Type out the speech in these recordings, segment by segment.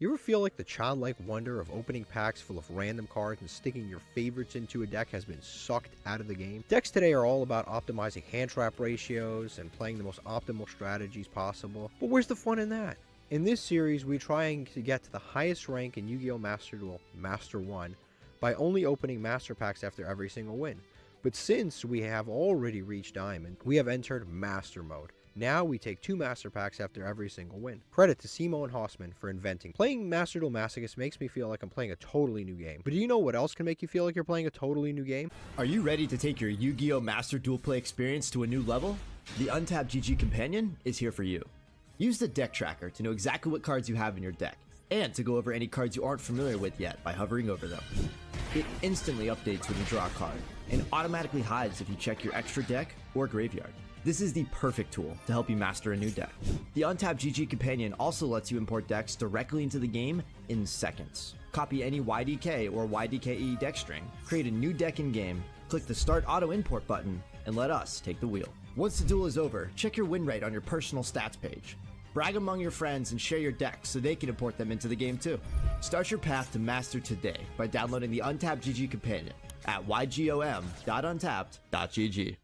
You ever feel like the childlike wonder of opening packs full of random cards and sticking your favorites into a deck has been sucked out of the game? Decks today are all about optimizing hand trap ratios and playing the most optimal strategies possible, but where's the fun in that? In this series, we're trying to get to the highest rank in Yu-Gi-Oh! Master Duel, Master 1, by only opening Master Packs after every single win. But since we have already reached Diamond, we have entered Master Mode. Now we take 2 Master Packs after every single win. Credit to Cimo and Hausman for inventing. Playing Master Duel Masochist makes me feel like I'm playing a totally new game. But do you know what else can make you feel like you're playing a totally new game? Are you ready to take your Yu-Gi-Oh! Master Duel Play experience to a new level? The Untapped GG Companion is here for you. Use the deck tracker to know exactly what cards you have in your deck, and to go over any cards you aren't familiar with yet by hovering over them. It instantly updates when you draw a card, and automatically hides if you check your extra deck or graveyard. This is the perfect tool to help you master a new deck. The Untapped GG Companion also lets you import decks directly into the game in seconds. Copy any YDK or YDKE deck string, create a new deck in-game, click the Start Auto Import button, and let us take the wheel. Once the duel is over, check your win rate on your personal stats page. Brag among your friends and share your decks so they can import them into the game too. Start your path to master today by downloading the Untapped GG Companion at ygom.untapped.gg.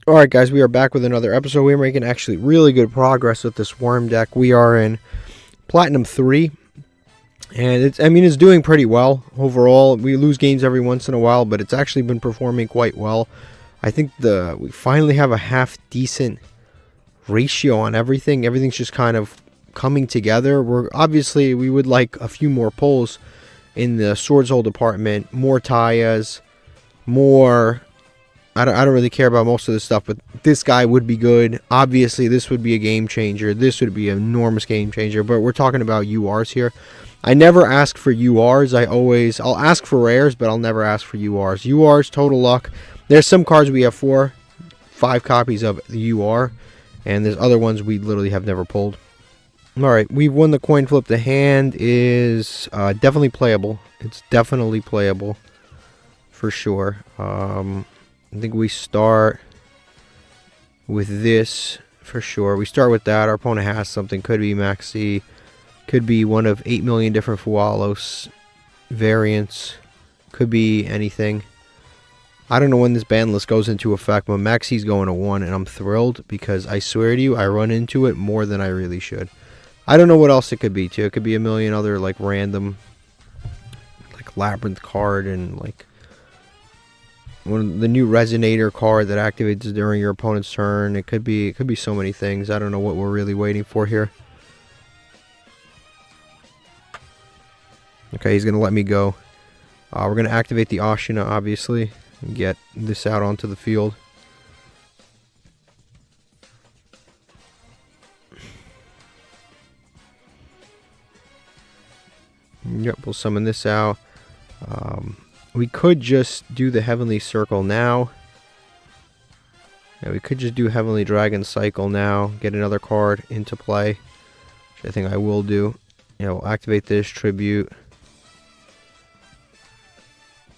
Alright guys, we are back with another episode. We're making actually really good progress with this worm deck. We are in Platinum 3. And it's doing pretty well overall. We lose games every once in a while, but it's actually been performing quite well. I think we finally have a half decent ratio on everything. Everything's just kind of coming together. We would like a few more pulls in the Swords Hole department, more Tayas, more. I don't really care about most of this stuff, but this guy would be good. Obviously, this would be a game changer. This would be an enormous game changer, but we're talking about URs here. I never ask for URs. I'll ask for rares, but I'll never ask for URs. URs, total luck. There's some cards we have 4, 5 copies of the UR, and there's other ones we literally have never pulled. Alright, we've won the coin flip. The hand is definitely playable. It's definitely playable, for sure. I think we start with this for sure. We start with that. Our opponent has something. Could be Maxi. Could be one of 8 million different Fualos variants. Could be anything. I don't know when this ban list goes into effect, but Maxi's going to 1, and I'm thrilled because I swear to you, I run into it more than I really should. I don't know what else it could be, too. It could be a million other, like, random, like, Labyrinth card and, like, the new Resonator card that activates during your opponent's turn. It could be so many things. I don't know what we're really waiting for here. Okay, he's going to let me go. We're going to activate the Ashina, obviously, and get this out onto the field. Yep, we'll summon this out. We could just do the Heavenly Circle now. Yeah, we could just do Heavenly Dragon Cycle now. Get another card into play, which I think I will do. Yeah, we'll activate this Tribute.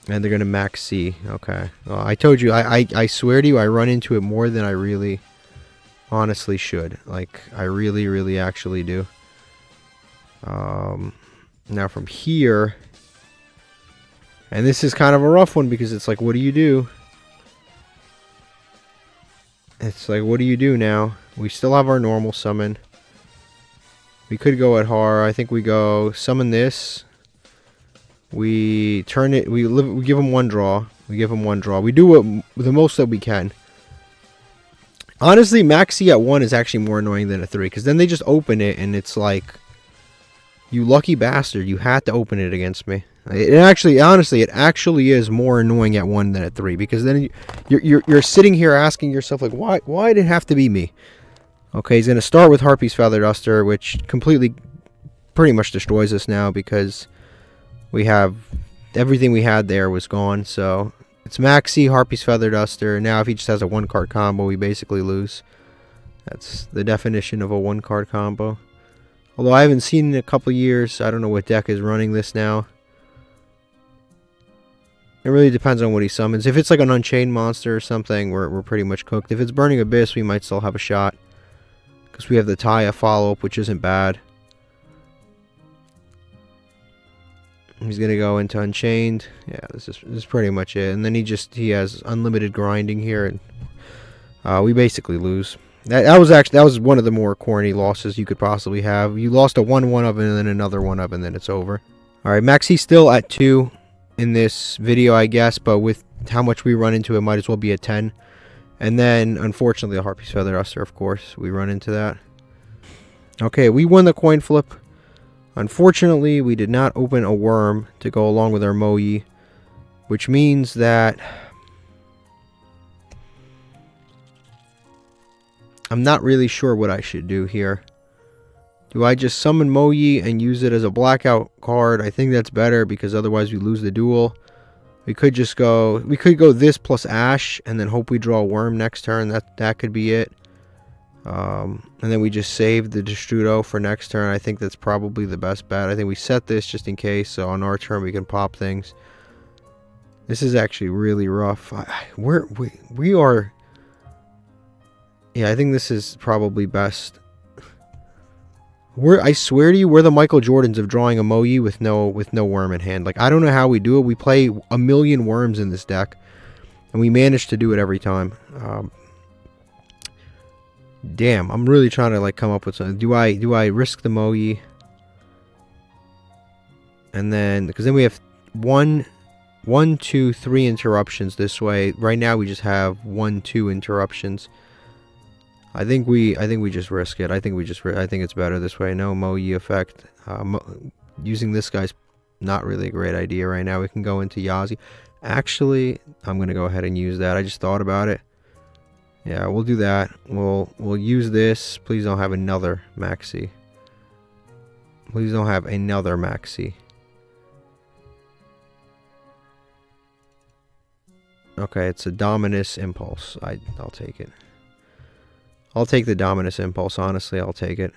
And they're going to max C. Okay. I told you, I swear to you, I run into it more than I really honestly should. Like, I really, really actually do. Now from here, and this is kind of a rough one because it's like, what do you do? It's like, what do you do now? We still have our normal summon. We could go at Har. I think we go summon this. We turn it. We give him 1 draw. We give him 1 draw. We do the most that we can. Honestly, Maxi at 1 is actually more annoying than a 3 because then they just open it and it's like, you lucky bastard, you had to open it against me. Honestly, it actually is more annoying at 1 than at 3 because then you're sitting here asking yourself like, why did it have to be me? Okay, he's gonna start with Harpy's Feather Duster, which pretty much destroys us now because we have everything we had there was gone. So it's Maxi, Harpy's Feather Duster. Now if he just has a 1-card combo, we basically lose. That's the definition of a 1-card combo. Although I haven't seen it in a couple years, I don't know what deck is running this now. It really depends on what he summons. If it's like an Unchained monster or something, we're pretty much cooked. If it's Burning Abyss, we might still have a shot. Because we have the Taya follow-up, which isn't bad. He's gonna go into Unchained. Yeah, this is pretty much it. And then he has unlimited grinding here, and we basically lose. That was one of the more corny losses you could possibly have. You lost a 1-1 up and then another 1-up, and then it's over. All right, Maxi still at 2 in this video, I guess, but with how much we run into it, might as well be at 10. And then, unfortunately, the Harpy's Feather Duster, of course, we run into that. Okay, we won the coin flip. Unfortunately, we did not open a worm to go along with our Moyi, which means that I'm not really sure what I should do here. Do I just summon Moyi and use it as a blackout card? I think that's better because otherwise we lose the duel. We could go this plus Ash and then hope we draw a worm next turn. That could be it. And then we just save the Destrudo for next turn. I think that's probably the best bet. I think we set this just in case, so on our turn we can pop things. This is actually really rough. We are. Yeah, I think this is probably best. I swear to you, we're the Michael Jordans of drawing a Moyi with no worm in hand. Like, I don't know how we do it. We play a million worms in this deck, and we manage to do it every time. Damn, I'm really trying to like come up with something. Do I risk the Moyi? And then, because then we have 1, 2, 3 interruptions this way. Right now we just have 1, 2 interruptions. I think we just risk it. I think it's better this way. No Moyi effect. Using this guy's not really a great idea right now. We can go into Yazi. Actually, I'm gonna go ahead and use that. I just thought about it. Yeah, we'll do that. We'll use this. Please don't have another Maxi. Please don't have another Maxi. Okay, it's a Dominus Impulse. I'll take it. I'll take the Dominus Impulse, honestly. I'll take it.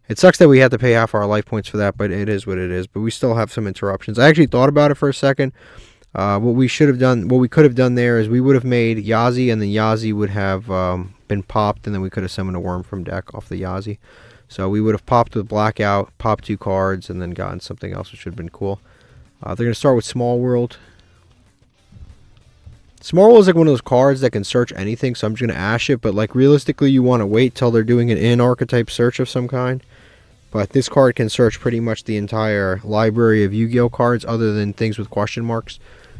It sucks that we have to pay half our life points for that, but it is what it is. But we still have some interruptions. I actually thought about it for a second. What we could have done there is we would have made Yazi, and then Yazi would have been popped, and then we could have summoned a worm from deck off the Yazi. So we would have popped the Blackout, popped 2 cards, and then gotten something else, which would have been cool. They're going to start with Small World. Small World is like one of those cards that can search anything, so I'm just going to Ash it, but like realistically you want to wait till they're doing an in-archetype search of some kind. But this card can search pretty much the entire library of Yu-Gi-Oh cards other than things with question marks.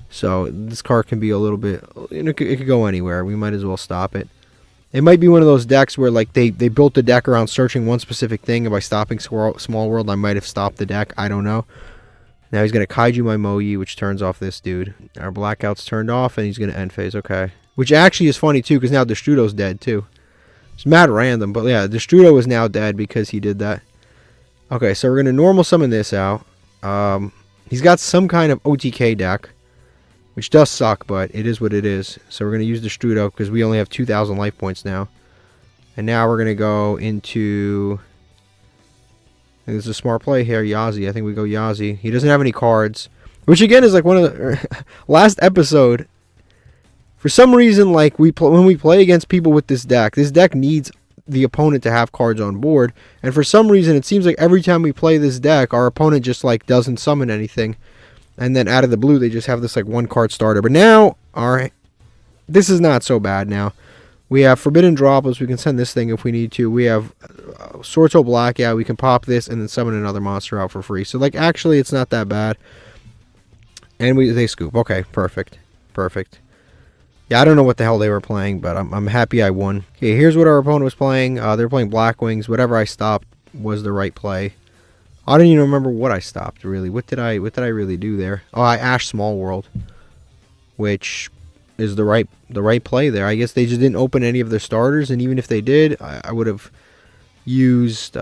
So this card can be a little bit, it could go anywhere. We might as well stop it. It might be one of those decks where like they built the deck around searching one specific thing, and by stopping Small World, I might have stopped the deck. I don't know. Now he's going to Kaiju my Moyi, which turns off this dude. Our Blackout's turned off, and he's going to end phase. Okay. Which actually is funny, too, because now Destrudo's dead, too. It's mad random, but yeah, Destrudo is now dead because he did that. Okay, so we're going to normal summon this out. He's got some kind of OTK deck, which does suck, but it is what it is. So we're going to use Destrudo because we only have 2,000 life points now. And now we're going to go into... I think this is a smart play here, Yazi. I think we go Yazi. He doesn't have any cards, which again is like one of the... last episode, for some reason, like when we play against people with this deck needs the opponent to have cards on board. And for some reason, it seems like every time we play this deck, our opponent just like doesn't summon anything. And then out of the blue, they just have this like 1-card starter. But now, this is not so bad now. We have Forbidden Droplets. We can send this thing if we need to. We have Sorto Blackout. We can pop this and then summon another monster out for free. So like actually, it's not that bad. And they scoop. Okay, perfect. Perfect. Yeah, I don't know what the hell they were playing, but I'm happy I won. Okay, here's what our opponent was playing. They're playing Black Wings. Whatever I stopped was the right play. I don't even remember what I stopped, really. What did I really do there? Oh, I Ash Small World, which is the right play there. I guess they just didn't open any of their starters, and even if they did, I would have used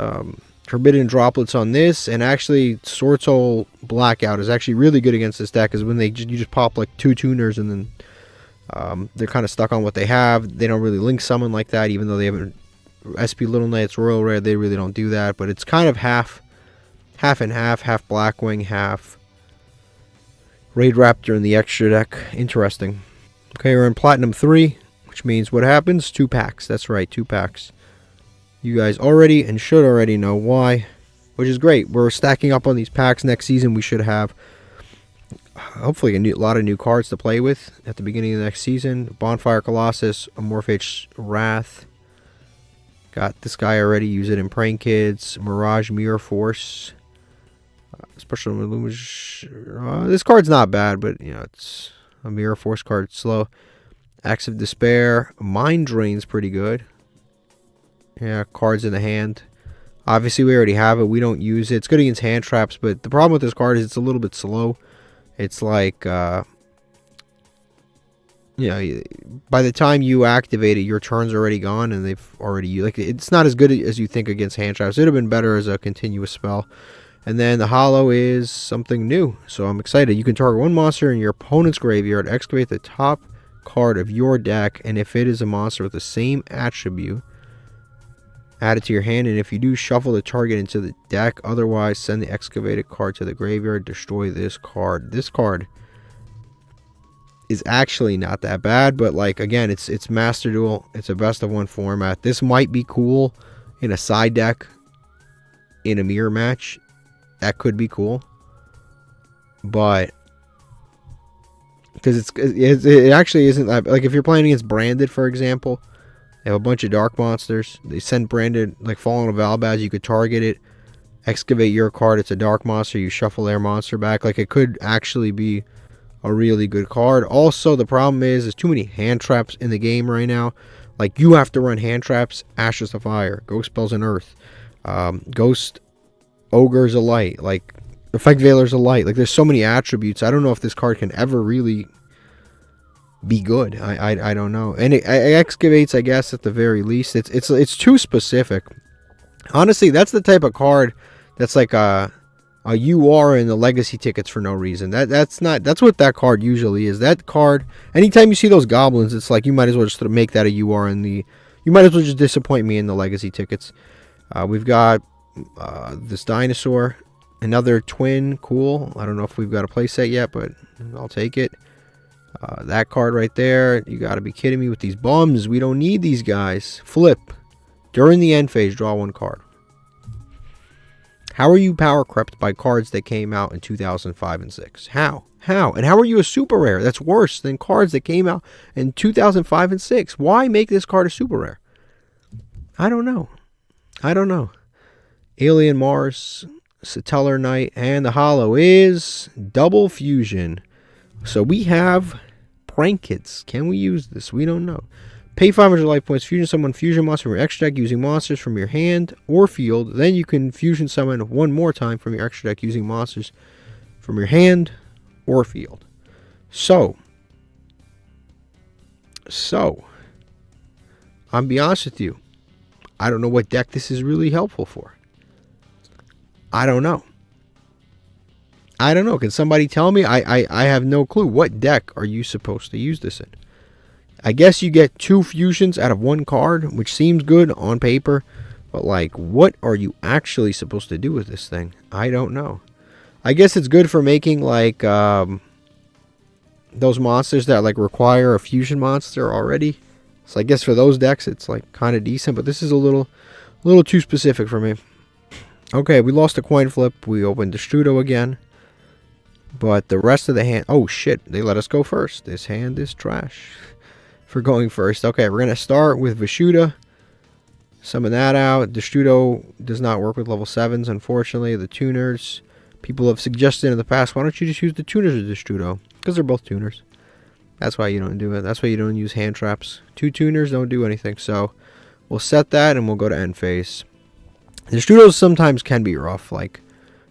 Forbidden Droplets on this. And actually, Sword Soul Blackout is actually really good against this deck, because when you just pop like 2 tuners, and then they're kind of stuck on what they have. They don't really link summon like that, even though they haven't SP Little Knights Royal Rare. They really don't do that, but it's kind of half and half Blackwing, half Raid Raptor in the extra deck. Interesting. Okay, we're in Platinum 3, which means what happens? 2 packs. That's right, 2 packs. You guys already and should already know why. which is great. We're stacking up on these packs. Next season we should have hopefully a lot of new cards to play with at the beginning of the next season. Bonfire Colossus, Amorphage Wrath. Got this guy already. Use it in Prank Kids. Mirage Mirror Force. Special this card's not bad, but you know, it's a Mirror Force card. It's slow. Acts of Despair. Mind Drain's pretty good. Yeah, cards in the hand. Obviously, we already have it. We don't use it. It's good against hand traps, but the problem with this card is it's a little bit slow. It's like, you know, by the time you activate it, your turn's already gone, and they've already, like, it's not as good as you think against hand traps. It would have been better as a continuous spell. And then the Hollow is something new, so I'm excited. You can target one monster in your opponent's graveyard, excavate the top card of your deck, and if it is a monster with the same attribute, add it to your hand, and if you do, shuffle the target into the deck. Otherwise, send the excavated card to the graveyard. Destroy this card. This card is actually not that bad, but like, again, it's Master Duel. It's a best of one format. This might be cool in a side deck in a mirror match. That could be cool, but because it actually isn't that, like, if you're playing against Branded, for example, they have a bunch of dark monsters. They send Branded, like Fallen of Albaz, you could target it, excavate your card, it's a dark monster, you shuffle their monster back. Like, it could actually be a really good card. Also, the problem is there's too many hand traps in the game right now. Like, you have to run hand traps, Ashes of Fire, Ghost Spells and Earth, Ghost Ogre's a Light, like Effect Veiler's a Light. Like, there's so many attributes. I don't know if this card can ever really be good. I don't know. And it excavates, I guess, at the very least. It's too specific. Honestly, that's the type of card that's like a UR in the legacy tickets for no reason. That's what that card usually is. That card, anytime you see those goblins, it's like you might as well just make that a UR in the, you might as well just disappoint me in the legacy tickets. We've got this dinosaur, another twin, cool. I don't know if we've got a playset yet, but I'll take it. That card right there, you gotta be kidding me with these bums. We don't need these guys. Flip. During the end phase, draw one card. How are you power crept by cards that came out in 2005 and 6? How? And how are you a super rare? That's worse than cards that came out in 2005 and 6. Why make this card a super rare? I don't know. Alien Mars, Satellar Knight, and the Hollow is Double Fusion. So we have Prank Kids. Can we use this? We don't know. Pay 500 life points, fusion summon fusion monster from your extra deck using monsters from your hand or field. Then you can fusion summon one more time from your extra deck using monsters from your hand or field. So, I'm be honest with you. I don't know what deck this is really helpful for. I don't know. Can somebody tell me? I have no clue. What deck are you supposed to use this in? I guess you get 2 fusions out of 1 card, which seems good on paper. But, like, what are you actually supposed to do with this thing? I don't know. I guess it's good for making, like, those monsters that, like, require a fusion monster already. So I guess for those decks, it's, like, kind of decent. But this is a little too specific for me. Okay, we lost a coin flip. We opened Destrudo again. But the rest of the hand... Oh, shit. They let us go first. This hand is trash for going first. Okay, we're going to start with Vishuda. Summon that out. Destrudo does not work with level 7s, unfortunately. The tuners. People have suggested in the past, why don't you just use the tuners of Destrudo? Because they're both tuners. That's why you don't do it. That's why you don't use hand traps. 2 tuners don't do anything. So we'll set that and we'll go to end phase. Destrudos sometimes can be rough. Like,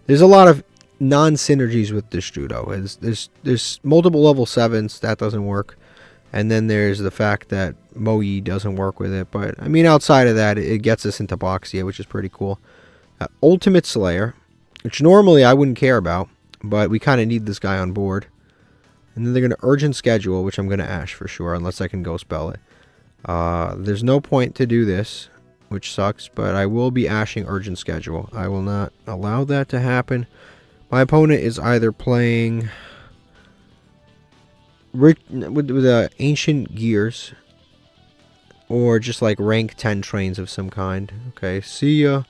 there's a lot of non-synergies with Destrudo. There's multiple level 7s. That doesn't work. And then there's the fact that Moe doesn't work with it. But, I mean, outside of that, it gets us into Boxia, which is pretty cool. Ultimate Slayer, which normally I wouldn't care about. But we kind of need this guy on board. And then they're going to Urgent Schedule, which I'm going to Ash for sure, unless I can go spell it. There's no point to do this, which sucks, but I will be ashing Urgent Schedule. I will not allow that to happen. My opponent is either playing with Ancient Gears or just like rank 10 trains of some kind. Okay, see ya.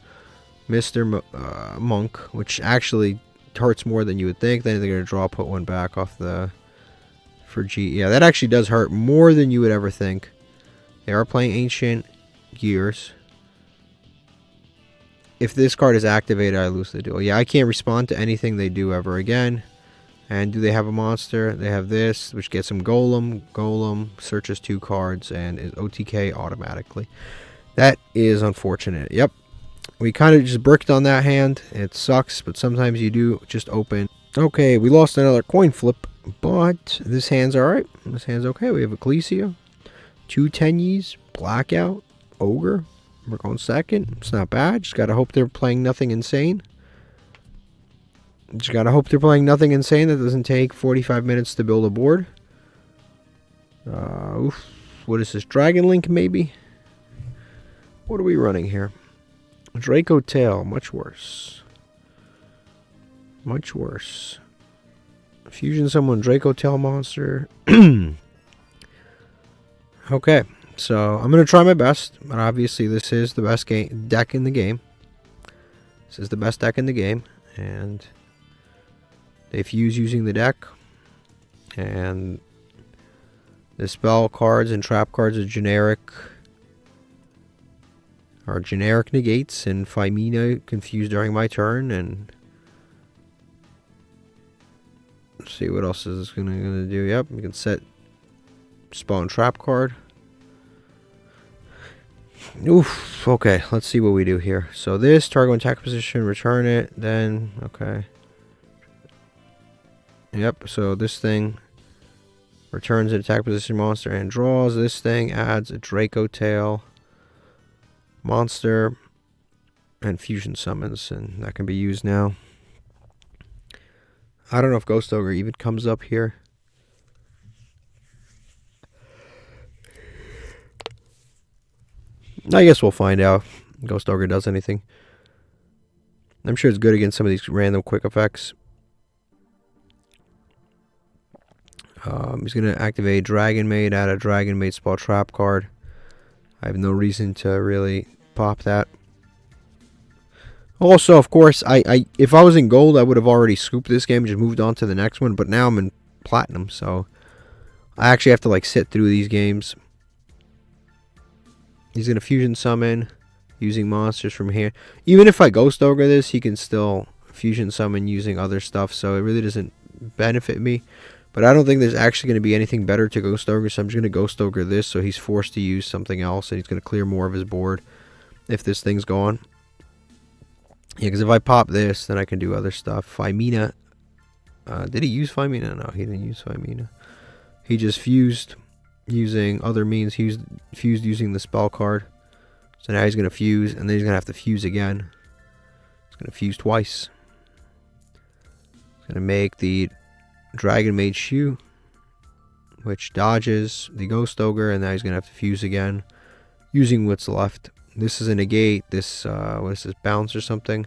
Monk, which actually hurts more than you would think. Then they're going to draw, put one back off the... For G. Yeah, that actually does hurt more than you would ever think. They are playing Ancient Gears. If this card is activated, I lose the duel. Yeah, I can't respond to anything they do ever again. And do they have a monster? They have this, which gets them Golem. Golem searches 2 cards and is OTK automatically. That is unfortunate. Yep. We kind of just bricked on that hand. It sucks, but sometimes you do just open. Okay, we lost another coin flip, but this hand's alright. This hand's okay. We have Ecclesia, 2 Tenyis, Blackout, Ogre. We're going second. It's not bad. Just gotta hope they're playing nothing insane. Just gotta hope they're playing nothing insane that doesn't take 45 minutes to build a board. Oof. What is this? Dragon Link, maybe? What are we running here? Draco Tail. Much worse. Much worse. Fusion Summon Draco Tail monster. Okay. So, I'm going to try my best. But obviously, this is the best deck in the game. This is the best deck in the game. And... they fuse using the deck, and the spell cards and trap cards are generic negates, and Phimina confused during my turn, and let's see what else is this gonna do. Yep, we can set spell and trap card. Oof. Okay, let's see what we do here. So this target attack position, return it, then okay. Yep, so this thing returns an attack position monster and draws. This thing adds a Draco Tail monster and fusion summons, and that can be used now. I don't know if Ghost Ogre even comes up here. I guess we'll find out if Ghost Ogre does anything. I'm sure it's good against some of these random quick effects. He's going to activate Dragon Maid, add a Dragon Maid spell trap card. I have no reason to really pop that. Also, of course, if I was in gold, I would have already scooped this game and just moved on to the next one. But now I'm in platinum, so I actually have to like sit through these games. He's going to fusion summon using monsters from here. Even if I Ghost Ogre this, he can still fusion summon using other stuff, so it really doesn't benefit me. But I don't think there's actually going to be anything better to Ghost Ogre, so I'm just going to Ghost Ogre this, so he's forced to use something else, and he's going to clear more of his board if this thing's gone. Yeah, because if I pop this, then I can do other stuff. Phimina. Did he use Phimina? No, he didn't use Phimina. He just fused using other means. He fused using the spell card. So now he's going to fuse, and then he's going to have to fuse again. He's going to fuse twice. He's going to make the Dragon Maid Shoe, which dodges the Ghost Ogre, and now he's going to have to fuse again using what's left. This is a negate. This, what is this, bounce or something?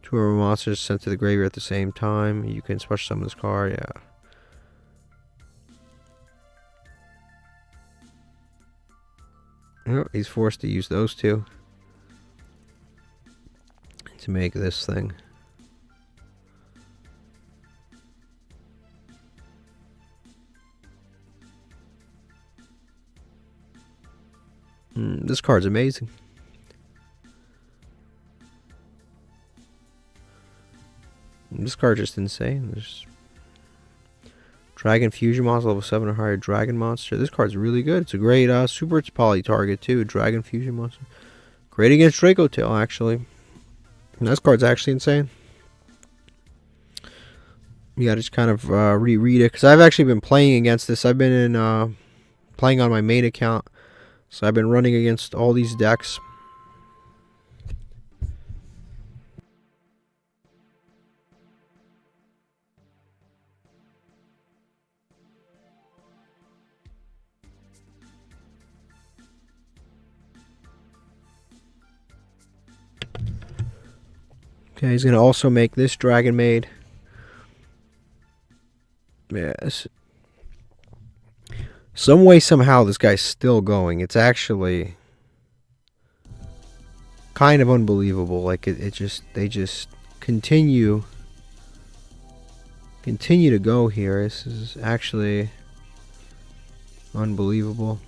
2 or more monsters sent to the graveyard at the same time. You can special summon this card, yeah. Oh, he's forced to use those 2 to make this thing. This card's amazing. This card's just insane. There's Dragon Fusion monster, level 7 or higher dragon monster. This card's really good. It's a great super poly target too. Dragon Fusion monster. Great against Draco Tail, actually. And this card's actually insane. You gotta just kind of reread it, because I've actually been playing against this. I've been in playing on my main account. So I've been running against all these decks. Okay, he's going to also make this Dragon Maid. Yes. Some way, somehow, this guy's still going. It's actually kind of unbelievable. Like it just, they just continue to go here. This is actually unbelievable.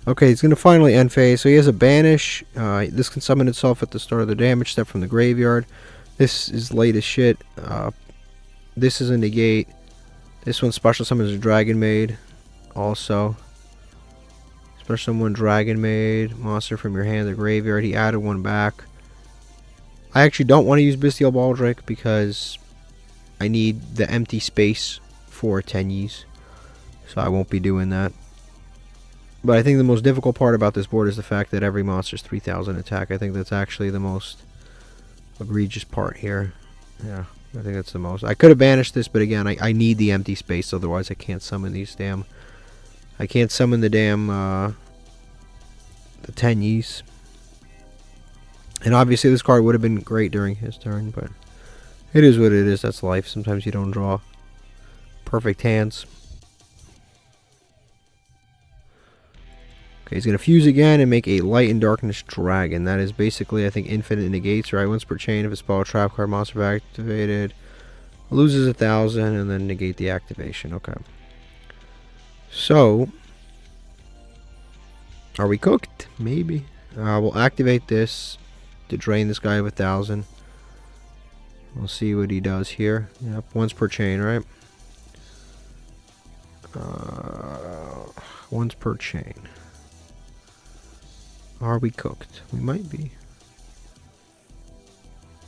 Okay, he's gonna finally end phase. So he has a banish. This can summon itself at the start of the damage step from the graveyard. This is late as shit. This is a negate. This one special summons a Dragon Maid. Also, special summon Dragon Maid monster from your hand to the graveyard. He added one back. I actually don't want to use Bestial Baldrake because I need the empty space for Tenyis, so I won't be doing that. But I think the most difficult part about this board is the fact that every monster is 3,000 attack. I think that's actually the most egregious part here. Yeah, I think that's the most. I could have banished this, but again, I need the empty space, otherwise I can't summon these damn... I can't summon the damn... the Tenyis. And obviously this card would have been great during his turn, but it is what it is. That's life. Sometimes you don't draw perfect hands. Okay, he's going to fuse again and make a Light and Darkness Dragon. That is basically, I think, infinite negates, right? Once per chain, if a spell or trap card monster activated, loses 1,000 and then negate the activation. Okay. So, are we cooked? Maybe. We'll activate this to drain this guy of 1,000. We'll see what he does here. Yep, once per chain, right? Once per chain. Are we cooked? We might be.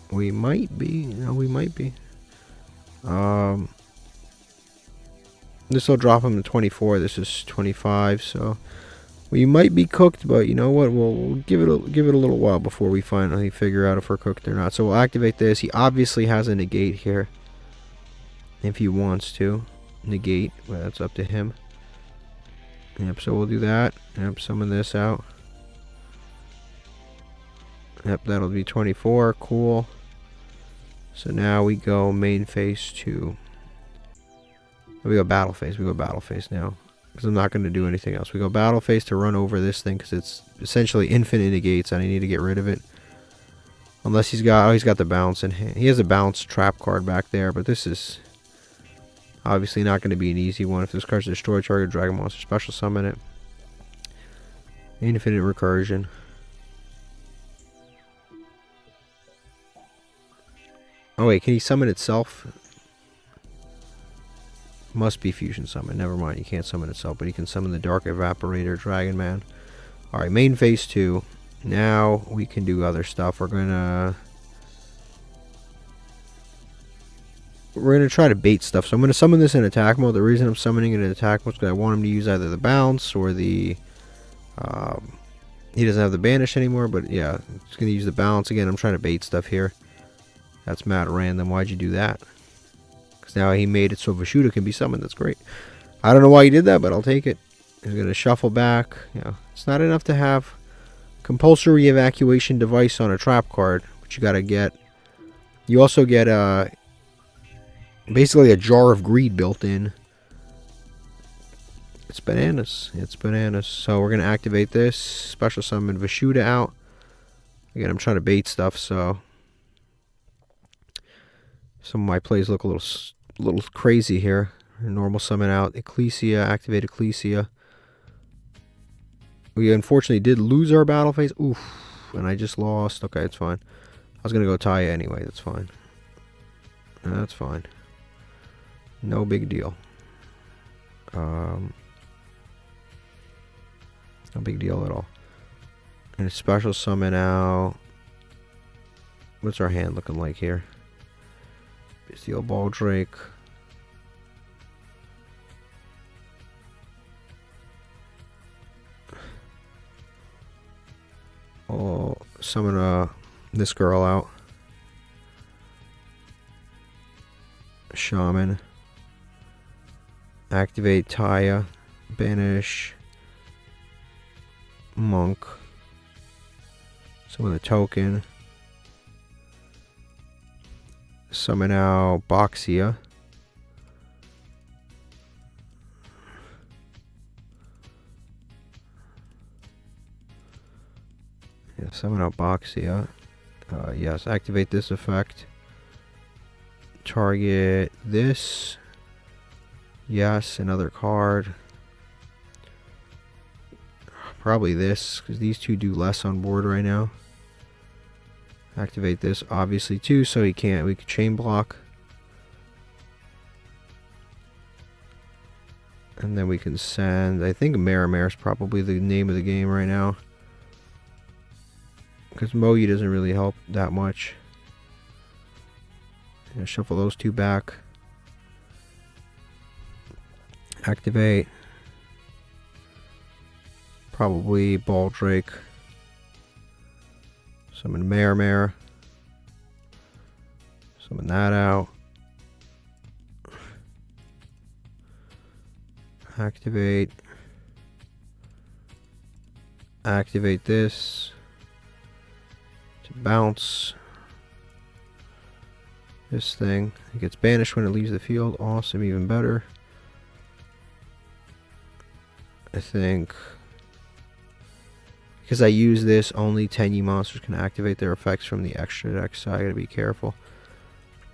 We might be. No, we might be. This will drop him to 24. This is 25, so we might be cooked. But you know what? We'll give it a little while before we finally figure out if we're cooked or not. So we'll activate this. He obviously has a negate here, if he wants to negate. Well, that's up to him. Yep. So we'll do that. Yep. Summon this out. Yep, that'll be 24. Cool. So now we go main phase 2. We go battle phase. We go battle phase now, because I'm not going to do anything else. We go battle phase to run over this thing because it's essentially infinite negates, and I need to get rid of it. Unless he's got, oh, he's got the bounce in hand. He has a bounce trap card back there, but this is obviously not going to be an easy one. If this card's destroyed, target dragon monster, special summon it. Infinite recursion. Oh wait, can he summon itself? Must be fusion summon. Never mind, he can't summon itself, but he can summon the Dark Evaporator Dragon Man. Alright, main phase 2. Now we can do other stuff. We're gonna try to bait stuff. So I'm gonna summon this in attack mode. The reason I'm summoning it in attack mode is because I want him to use either the bounce or the he doesn't have the banish anymore, but yeah, it's gonna use the bounce again. I'm trying to bait stuff here. That's mad random. Why'd you do that? Because now he made it so Vashuda can be summoned. That's great. I don't know why he did that, but I'll take it. He's going to shuffle back. Yeah, it's not enough to have compulsory evacuation device on a trap card, but you got to get... You also get basically a jar of greed built in. It's bananas. It's bananas. So we're going to activate this. Special summon Vashuda out. Again, I'm trying to bait stuff, so... Some of my plays look a little crazy here. Normal summon out Ecclesia, activate Ecclesia. We unfortunately did lose our battle phase. Oof, and I just lost. Okay, it's fine. I was gonna go Taya anyway. That's fine. That's fine. No big deal. No big deal at all. And a special summon out. What's our hand looking like here? Steel Baldrake. Oh, summon this girl out. Shaman. Activate Taya. Banish. Monk. Summon a token. Summon out Boxia. Summon out Boxia. Yes, activate this effect. Target this. Yes, another card. Probably this, because these two do less on board right now. Activate this, obviously, too, so we can chain block. And then we can send, I think Marimare is probably the name of the game right now. Because Mogi doesn't really help that much. Shuffle those two back. Activate. Probably Baldrake. Summon Marimare. Summon that out. Activate. Activate this. To bounce. This thing. It gets banished when it leaves the field. Awesome, even better. I think because I use this, only 10 monsters can activate their effects from the extra deck, so I gotta be careful.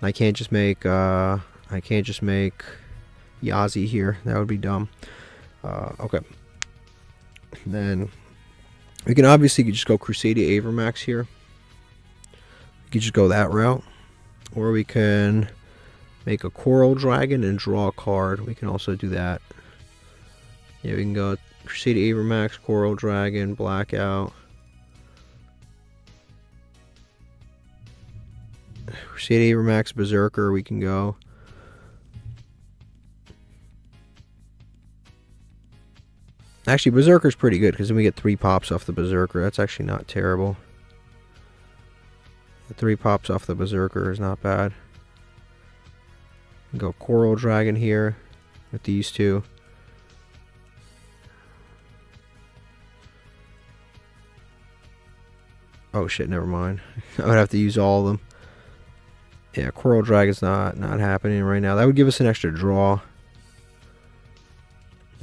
I can't just make Yazi here. That would be dumb. Okay. Then we can obviously just go Crusadia Avermax here. We could just go that route, or we can make a Coral Dragon and draw a card. We can also do that. Yeah, we can go Crusadia Avermax, Coral Dragon, Blackout. Crusadia Avermax, Berserker, we can go. Actually, Berserker's pretty good, because then we get 3 pops off the Berserker. That's actually not terrible. The 3 pops off the Berserker is not bad. Go Coral Dragon here with these two. Oh shit, never mind. I would have to use all of them. Yeah, Coral Dragon's not happening right now. That would give us an extra draw. I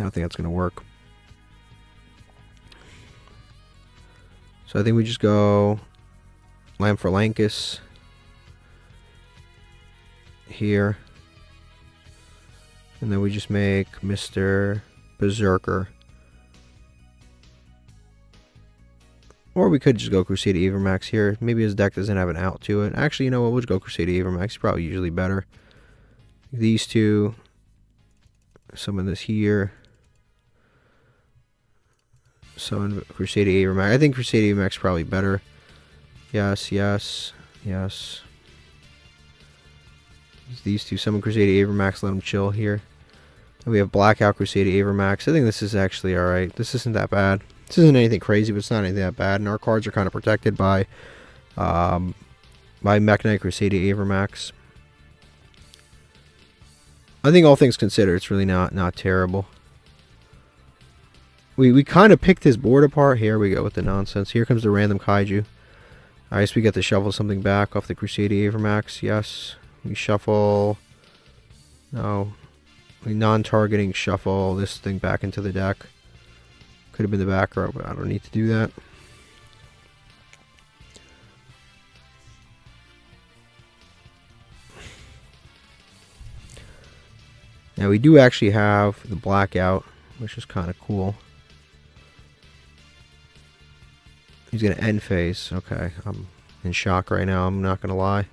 don't think that's going to work. So I think we just go Lamphalankus here. And then we just make Mr. Berserker. Or we could just go Crusadia Avermax here. Maybe his deck doesn't have an out to it. Actually, you know what? We'll just go Crusadia Avermax. He's probably usually better. These two. Summon this here. Summon Crusadia Avermax. I think Crusadia Avermax is probably better. Yes, yes, yes. These two. Summon Crusadia Avermax. Let him chill here. And we have Blackout Crusadia Avermax. I think this is actually alright. This isn't that bad. This isn't anything crazy, but it's not anything that bad. And our cards are kind of protected by Mekk-Knight Crusadia Avermax. I think all things considered, it's really not terrible. We kind of picked his board apart. Here we go with the nonsense. Here comes the random Kaiju. Alright, so we get to shuffle something back off the Crusadia Avermax. Yes. We shuffle. No. We non-targeting shuffle this thing back into the deck. Could have been the back row, but I don't need to do that. Now we do actually have the Blackout, which is kind of cool. He's going to end phase. Okay, I'm in shock right now, I'm not going to lie.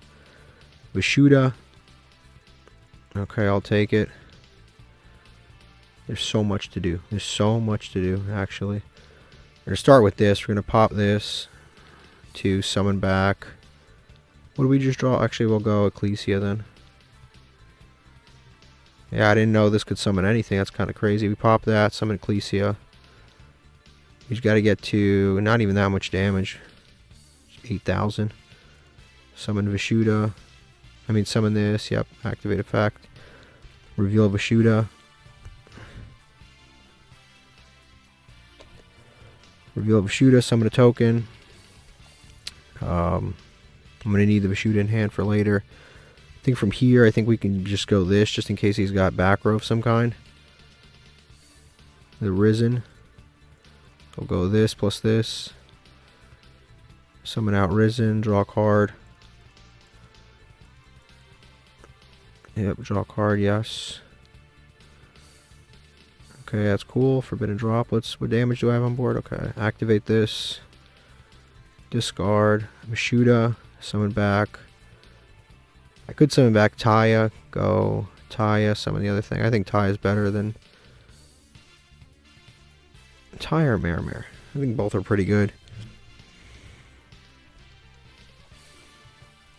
Vishuda. Okay, I'll take it. There's so much to do. There's so much to do, actually. We're going to start with this. We're going to pop this to summon back. What do we just draw? Actually, we'll go Ecclesia then. Yeah, I didn't know this could summon anything. That's kind of crazy. We pop that, summon Ecclesia. We just got to get to not even that much damage. 8,000. Summon Vishuda. I mean, summon this. Yep, activate effect. Reveal Vishuda. Reveal Vishuda, summon a token. I'm going to need the Vishuda in hand for later. I think from here, I think we can just go this, just in case he's got back row of some kind. The Risen. We'll go this plus this. Summon out Risen, draw a card. Yep, draw a card, yes. Okay, that's cool. Forbidden Droplets. What damage do I have on board? Okay, activate this. Discard. Mashuda. Summon back. I could summon back Taya. Go. Taya. Summon the other thing. I think Taya is better than Taya or Marimar. I think both are pretty good.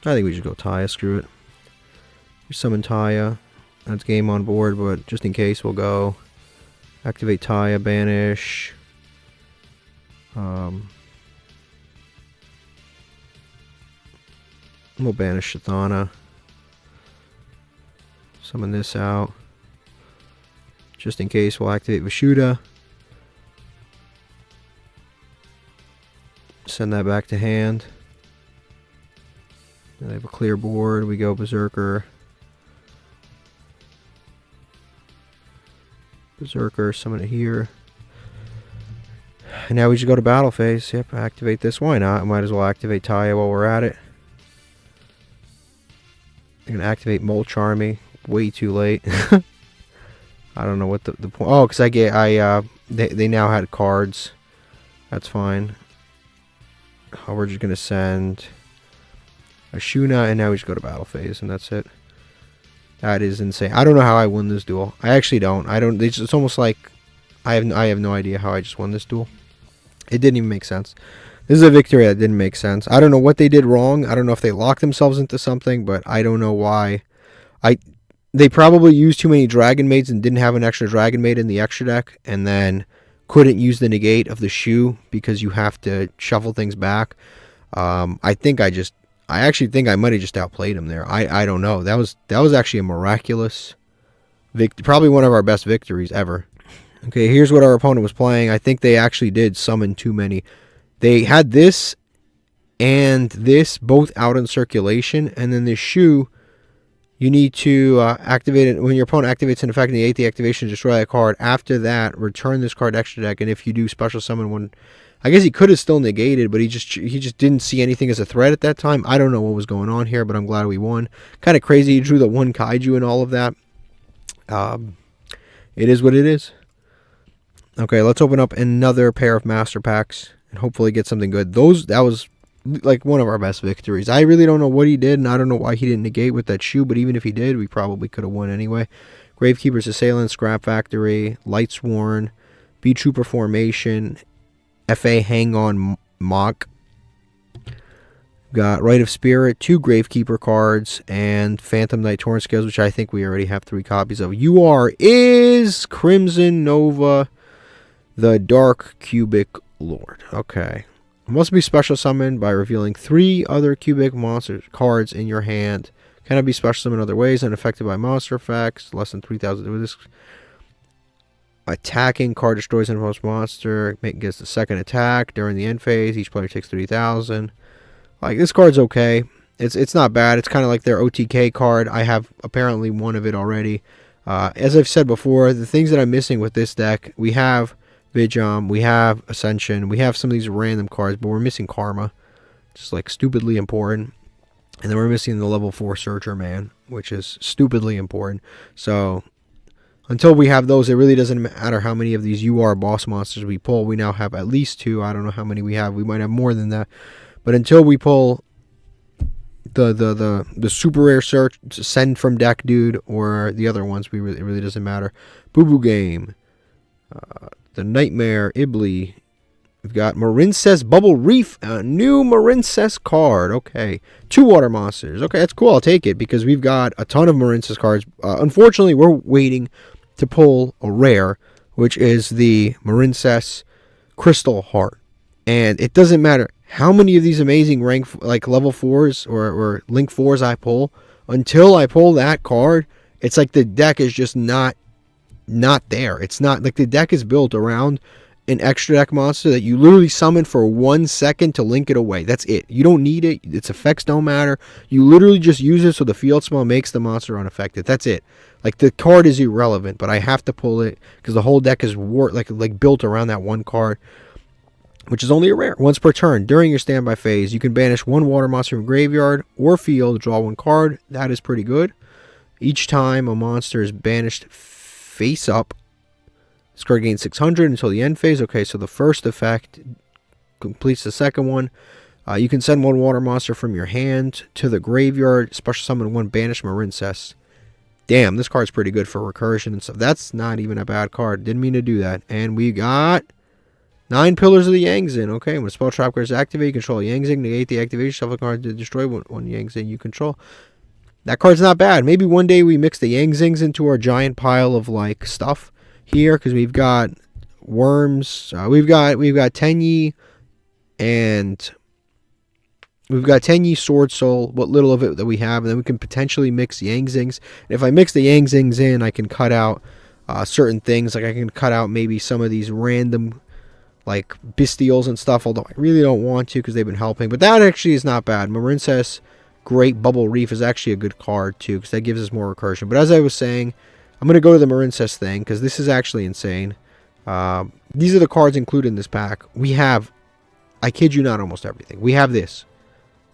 I think we should go Taya. Screw it. We summon Taya. That's game on board, but just in case, we'll go activate Taya, banish. We'll banish Shathana. Summon this out. Just in case, we'll activate Vishuda. Send that back to hand. They have a clear board. We go Berserker. Berserker, summon it here. And now we just go to battle phase. Yep, activate this. Why not? Might as well activate Taya while we're at it. I'm going to activate Mulch Army. Way too late. I don't know what the point. Oh, because they now had cards. That's fine. Oh, we're just going to send Ashuna, and now we just go to battle phase, and that's it. That is insane. I don't know how I won this duel. I actually don't. It's almost like I have no idea how I just won this duel. It didn't even make sense. This is a victory that didn't make sense. I don't know what they did wrong. I don't know if they locked themselves into something, but I don't know why. They probably used too many Dragon Maids and didn't have an extra Dragon Maid in the extra deck, and then couldn't use the negate of the shoe because you have to shuffle things back. I actually think I might have just outplayed him there. I don't know. That was actually a miraculous victory. Probably one of our best victories ever. Okay, here's what our opponent was playing. I think they actually did summon too many. They had this and this both out in circulation, and then this shoe, you need to activate it. When your opponent activates an effect, negate the activation, destroy that card. After that, return this card to extra deck, and if you do special summon one, I guess he could have still negated, but he just didn't see anything as a threat at that time. I don't know what was going on here, but I'm glad we won. Kind of crazy he drew the one Kaiju and all of that. It is what it is. Okay, let's open up another pair of Master Packs and hopefully get something good. That was like one of our best victories. I really don't know what he did, and I don't know why he didn't negate with that shoe, but even if he did, we probably could have won anyway. Gravekeeper's Assailant, Scrap Factory, Lightsworn, B-Trooper Formation, FA Hang On Mock. Got Rite of Spirit, 2 Gravekeeper cards, and Phantom Knight Torrent Scales, which I think we already have 3 copies of. UR is Crimson Nova, the Dark Cubic Lord. Okay. Must be special summoned by revealing 3 other cubic monster cards in your hand. Cannot be special summoned other ways, unaffected by monster effects. Less than 3,000 with this. Attacking card destroys an opponent's monster. Gets the second attack during the end phase. Each player takes 3,000. Like, this card's okay. It's not bad. It's kind of like their OTK card. I have apparently one of it already. As I've said before, the things that I'm missing with this deck, we have Vijam, we have Ascension, we have some of these random cards, but we're missing Karma. Just like stupidly important. And then we're missing the level 4 Searcher Man, which is stupidly important. So until we have those, it really doesn't matter how many of these UR boss monsters we pull. We now have at least 2. I don't know how many we have. We might have more than that. But until we pull the super rare search, send from deck dude, or the other ones, it really doesn't matter. Boo Boo Game, the Nightmare Ibli. We've got Marincess Bubble Reef, a new Marincess card. Okay, 2 water monsters. Okay, that's cool. I'll take it because we've got a ton of Marincess cards. Unfortunately, we're waiting to pull a rare, which is the Marincess Crystal Heart. And it doesn't matter how many of these amazing level 4s or link 4s I pull. Until I pull that card, it's like the deck is just not there. It's not like the deck is built around an extra deck monster that you literally summon for 1 second to link it away. That's it. You don't need it. Its effects don't matter. You literally just use it so the field spell makes the monster unaffected. That's it. Like, the card is irrelevant, but I have to pull it because the whole deck is built around that one card. which is only a rare. Once per turn, during your standby phase, you can banish one water monster from graveyard or field, draw one card. That is pretty good. Each time a monster is banished face up, this card gains 600 until the end phase. Okay, so the first effect completes the second one. You can send one water monster from your hand to the graveyard, special summon one banished Marincess. Damn, this card's pretty good for recursion and stuff. That's not even a bad card. Didn't mean to do that. And we got 9 Pillars of the Yangzin. Okay, when a spell trap card is activated, you control Yangzin, negate the activation, shuffle a card to destroy one Yangzin you control. That card's not bad. Maybe one day we mix the Yangzings into our giant pile of like stuff here, because we've got worms. We've got Tenyi, and we've got Tenyi, Sword Soul, what little of it that we have, and then we can potentially mix Yangzings. And if I mix the Yangzings in, I can cut out certain things. Like I can cut out maybe some of these random like Bestials and stuff, although I really don't want to because they've been helping. But that actually is not bad. Marincess, Great Bubble Reef is actually a good card too, because that gives us more recursion. But as I was saying, I'm going to go to the Marincess thing because this is actually insane. These are the cards included in this pack. We have, I kid you not, almost everything. We have this,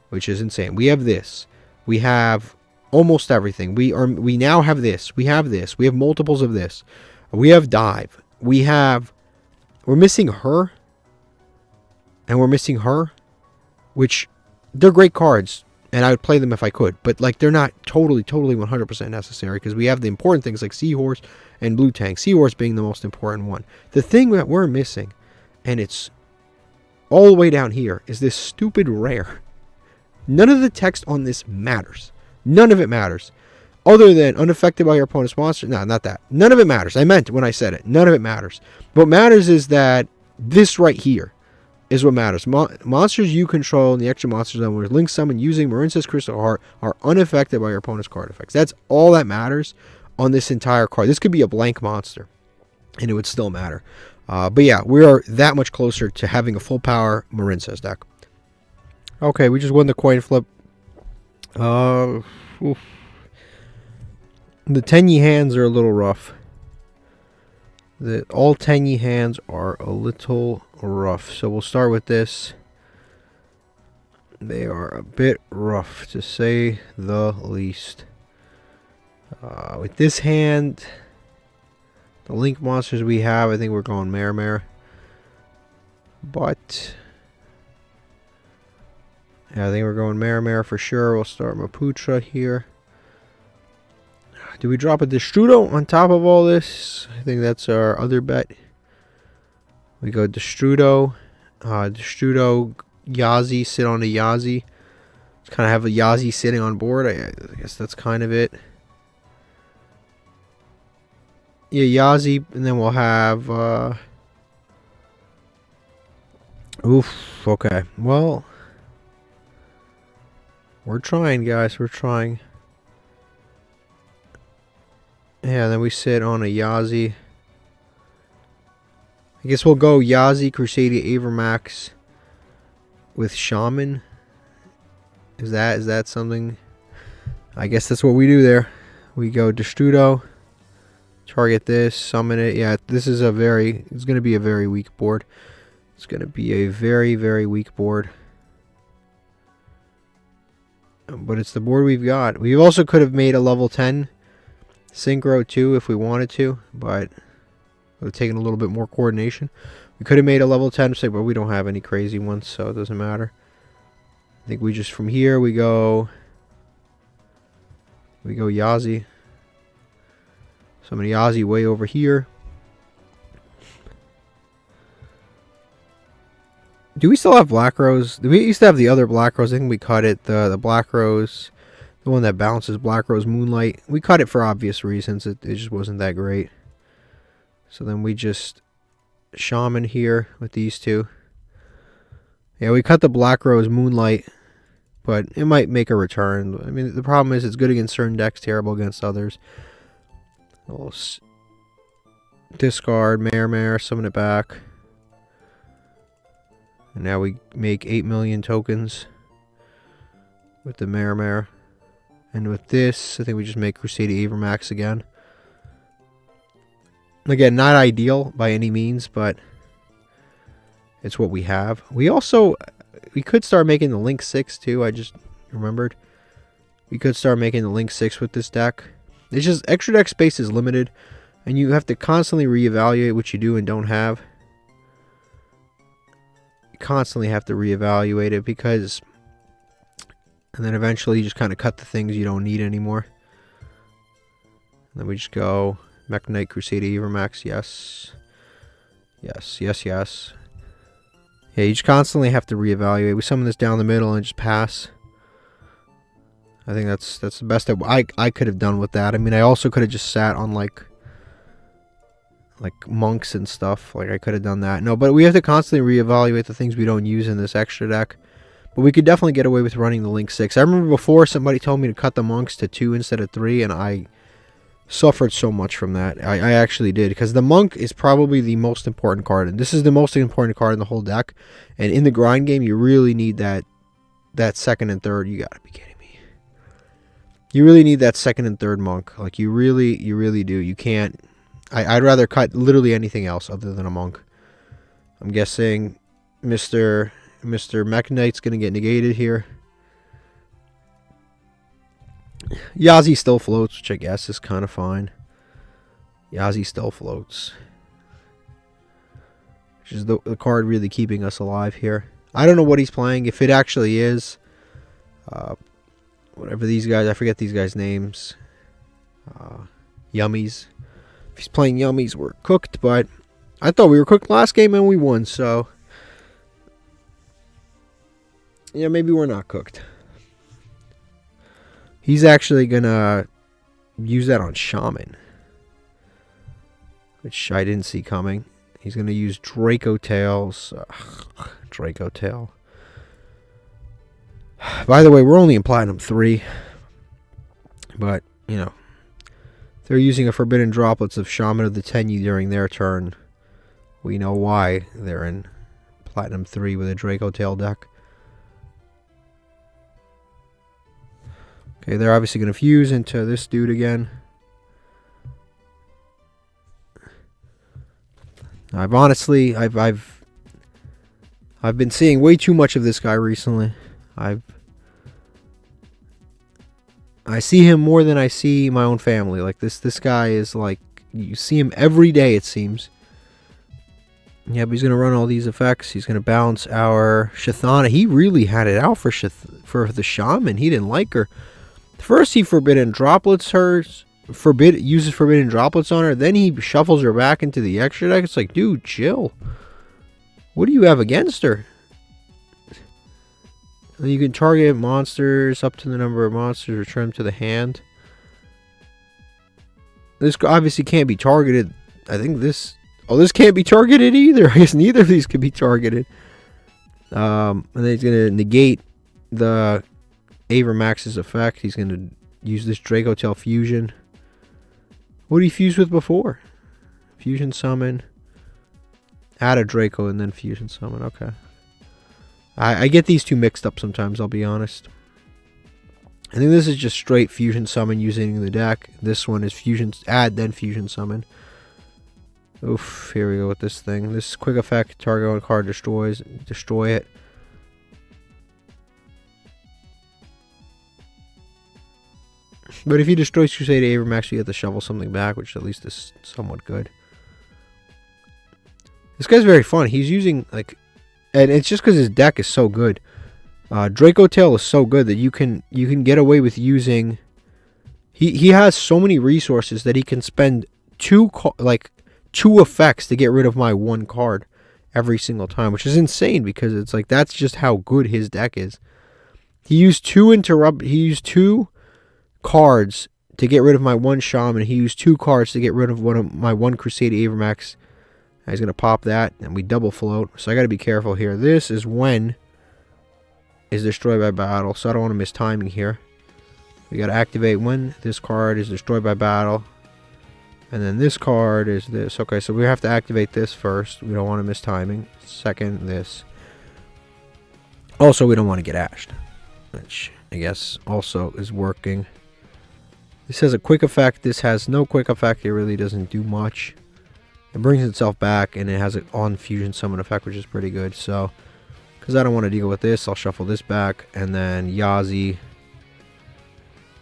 which is insane. We have this. We have almost everything. We now have this. We have this. We have multiples of this. We have Dive. We're missing her. And we're missing her. Which, they're great cards. And I would play them if I could. But, like, they're not totally 100% necessary. Because we have the important things like Seahorse and Blue Tank. Seahorse being the most important one. The thing that we're missing, and it's all the way down here, is this stupid rare. None of the text on this matters. None of it matters. Other than unaffected by your opponent's monster. No, not that. None of it matters. I meant when I said it. None of it matters. What matters is that this right here is what matters. Monsters you control and the extra monsters on with Link Summon using Marincess Crystal Heart are unaffected by your opponent's card effects. That's all that matters on this entire card. This could be a blank monster, and it would still matter. But yeah, we are that much closer to having a full power Marincess deck. Okay, we just won the coin flip. Oof. The Tenyi hands are a little rough. All Tenyi hands are a little rough. So we'll start with this. They are a bit rough, to say the least. With this hand, the Link monsters we have, I think we're going Mare. But yeah, I think we're going Mare for sure. We'll start Maputra here. Do we drop a Destrudo on top of all this? I think that's our other bet. We go Destrudo. Destrudo, Yazi, sit on a Yazi. Just kind of have a Yazi sitting on board. I guess that's kind of it. Yeah, Yazi, and then we'll have... Oof, okay. Well, we're trying, guys. We're trying. Yeah, then we sit on a Yazi. I guess we'll go Yazi, Crusadia, Avermax with Shaman. Is that something? I guess that's what we do there. We go Destrudo, target this, summon it. Yeah, this is it's going to be a very weak board. It's going to be a very weak board. But it's the board we've got. We also could have made a level 10 Synchro too if we wanted to, but it would have taken a little bit more coordination. We could have made a level 10 but we don't have any crazy ones, so it doesn't matter. I think we just, from here, we go Yazi. Summon Yazi way over here. Do we still have Black Rose? We used to have the other Black Rose. I think we cut it. The Black Rose, the one that bounces, Black Rose Moonlight. We cut it for obvious reasons. It just wasn't that great. So then we just Shaman here with these two. Yeah, we cut the Black Rose Moonlight, but it might make a return. I mean, the problem is it's good against certain decks, terrible against others. We'll discard Mare, summon it back. And now we make 8 million tokens with the Mare. And with this, I think we just make Crusadia Avermax again. Again, not ideal by any means, but It's what we have. We could start making the Link 6 too. I just remembered. We could start making the Link 6 with this deck. It's just extra deck space is limited, and you have to constantly reevaluate what you do and don't have. You constantly have to reevaluate it because, and then eventually you just kind of cut the things you don't need anymore. And then we just go Mech Knight Crusader Evermax, yes. Yes, yes, yes. Yeah, you just constantly have to reevaluate. We summon this down the middle and just pass. I think that's the best I could have done with that. I mean, I also could have just sat on like monks and stuff. Like, I could have done that. No, but we have to constantly reevaluate the things we don't use in this extra deck. But we could definitely get away with running the Link 6. I remember before somebody told me to cut the monks to 2 instead of 3, and I suffered so much from that. I actually did, because the monk is probably the most important card, and this is the most important card in the whole deck. And in the grind game, you really need that second and third. You gotta be kidding me. You really need that second and third monk. Like, you really do. You can't. I'd rather cut literally anything else other than a monk. I'm guessing Mr. Mech Knight's gonna get negated here. Yazi still floats, which I guess is kind of fine. Yazi still floats. Which is the card really keeping us alive here. I don't know what he's playing. If it actually is, whatever these guys, I forget these guys' names. Yummies. If he's playing Yummies, we're cooked, but I thought we were cooked last game and we won, so yeah, maybe we're not cooked. He's actually gonna use that on Shaman, which I didn't see coming. He's gonna use Draco Tails. Draco Tail. By the way, we're only in Platinum 3, but you know, they're using a Forbidden Droplets of Shaman of the Tenyi during their turn. We know why they're in Platinum 3 with a Draco Tail deck. Okay, they're obviously going to fuse into this dude again. I've been seeing way too much of this guy recently. I see him more than I see my own family. Like, this guy is like, you see him every day, it seems. Yeah, but he's going to run all these effects. He's going to bounce our Shithana. He really had it out for the Shaman. He didn't like her. First, he Forbidden Droplets her, uses Forbidden Droplets on her. Then he shuffles her back into the extra deck. It's like, dude, chill. What do you have against her? And you can target monsters up to the number of monsters, return them to the hand. This obviously can't be targeted. I think this... Oh, this can't be targeted either. I guess neither of these can be targeted. And then he's going to negate the Avermax's effect. He's going to use this Draco Tail Fusion. What did he fuse with before? Fusion Summon. Add a Draco and then Fusion Summon. Okay. I get these two mixed up sometimes, I'll be honest. I think this is just straight Fusion Summon using the deck. This one is Fusion Add, then Fusion Summon. Oof, here we go with this thing. This quick effect, target on card destroy it. But if he destroys Crusader Avermax, you have to shovel something back, which at least is somewhat good. This guy's very fun. He's using, like... And it's just because his deck is so good. Draco Tail is so good that you can get away with using... He has so many resources that he can spend two effects to get rid of my one card every single time, which is insane because it's like that's just how good his deck is. He used two cards to get rid of my one Shaman. He used two cards to get rid of my one Crusader Avermax. He's going to pop that, and we double float. So I got to be careful here. This is when is destroyed by battle, so I don't want to miss timing here. We got to activate when this card is destroyed by battle. And then this card is this. Okay, so we have to activate this first. We don't want to miss timing. Second, this. Also, we don't want to get ashed, which I guess also is working. This has a quick effect. This has no quick effect. It really doesn't do much. it brings itself back, and it has an on fusion summon effect, which is pretty good. So, because I don't want to deal with this, I'll shuffle this back, and then Yazi,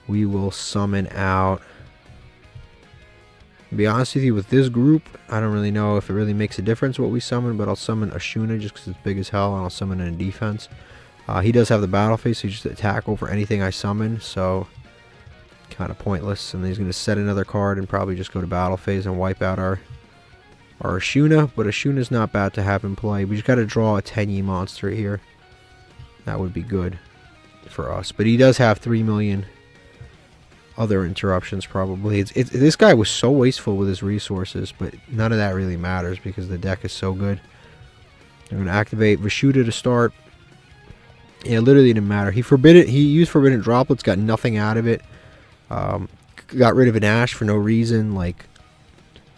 we will summon out. To be honest with you, with this group, I don't really know if it really makes a difference what we summon, but I'll summon Ashuna just because it's big as hell, and I'll summon it in defense. He does have the battle phase, so he just attack over anything I summon, so kind of pointless. And then he's going to set another card and probably just go to battle phase and wipe out our Ashuna, but Ashuna's not bad to have in play. We just got to draw a Tenyi monster here. That would be good for us. But he does have 3 million other interruptions probably. This guy was so wasteful with his resources, but none of that really matters because the deck is so good. I'm going to activate Vishuda to start. Yeah, it literally didn't matter. He used Forbidden Droplets, got nothing out of it. Got rid of an Ash for no reason. Like,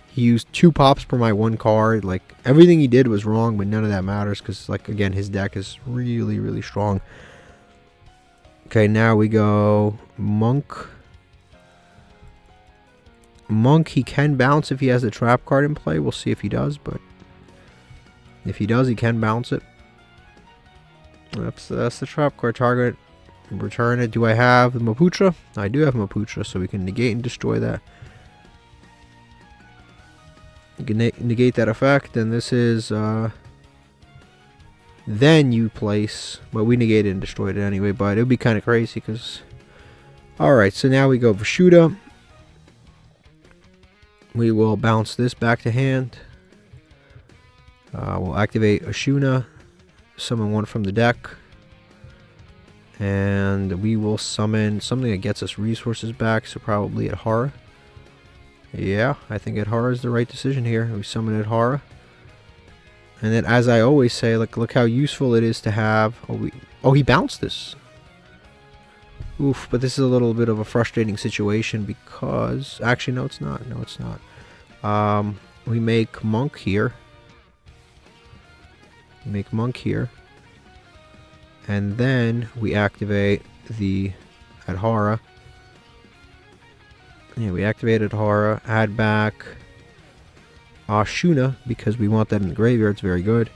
he used 2 pops per my 1 card. Like, everything he did was wrong, but none of that matters because, like, again, his deck is really, really strong. Okay, now we go Monk. Monk, he can bounce if he has a trap card in play. We'll see if he does, but if he does, he can bounce it. That's the trap card target. Return it. Do I have the Maputra? I do have Maputra, so we can negate and destroy that. You can negate that effect, and this is then you place, well, we negated and destroyed it anyway, but it would be kind of crazy because, alright, so now we go Vishuda. We will bounce this back to hand. We'll activate Ashuna, summon 1 from the deck, and we will summon something that gets us resources back, so probably Adhara. Yeah, I think Adhara is the right decision here. We summon Adhara. And then, as I always say, look how useful it is to have. Oh, he bounced this. Oof, but this is a little bit of a frustrating situation because... Actually, no, it's not. No, it's not. We make Monk here. Make Monk here. And then we activate the Adhara. Yeah, we activated Adhara. Add back Ashuna because we want that in the graveyard. It's very good.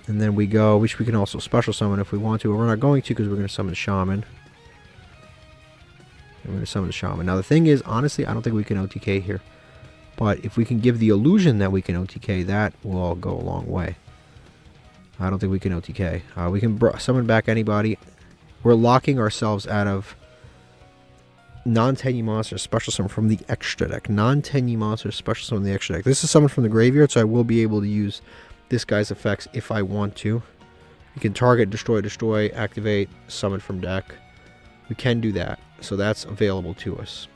And then we go, which we can also special summon if we want to, but we're not going to because we're going to summon Shaman. We're going to summon the Shaman. Now the thing is, honestly, I don't think we can OTK here. But if we can give the illusion that we can OTK, that will go a long way. I don't think we can OTK. We can summon back anybody. We're locking ourselves out of non-Tenyi monsters special summon from the extra deck. Non-Tenyi monsters special summon from the extra deck. This is summoned from the graveyard, so I will be able to use this guy's effects if I want to. We can target, destroy, activate, summon from deck. We can do that. So that's available to us.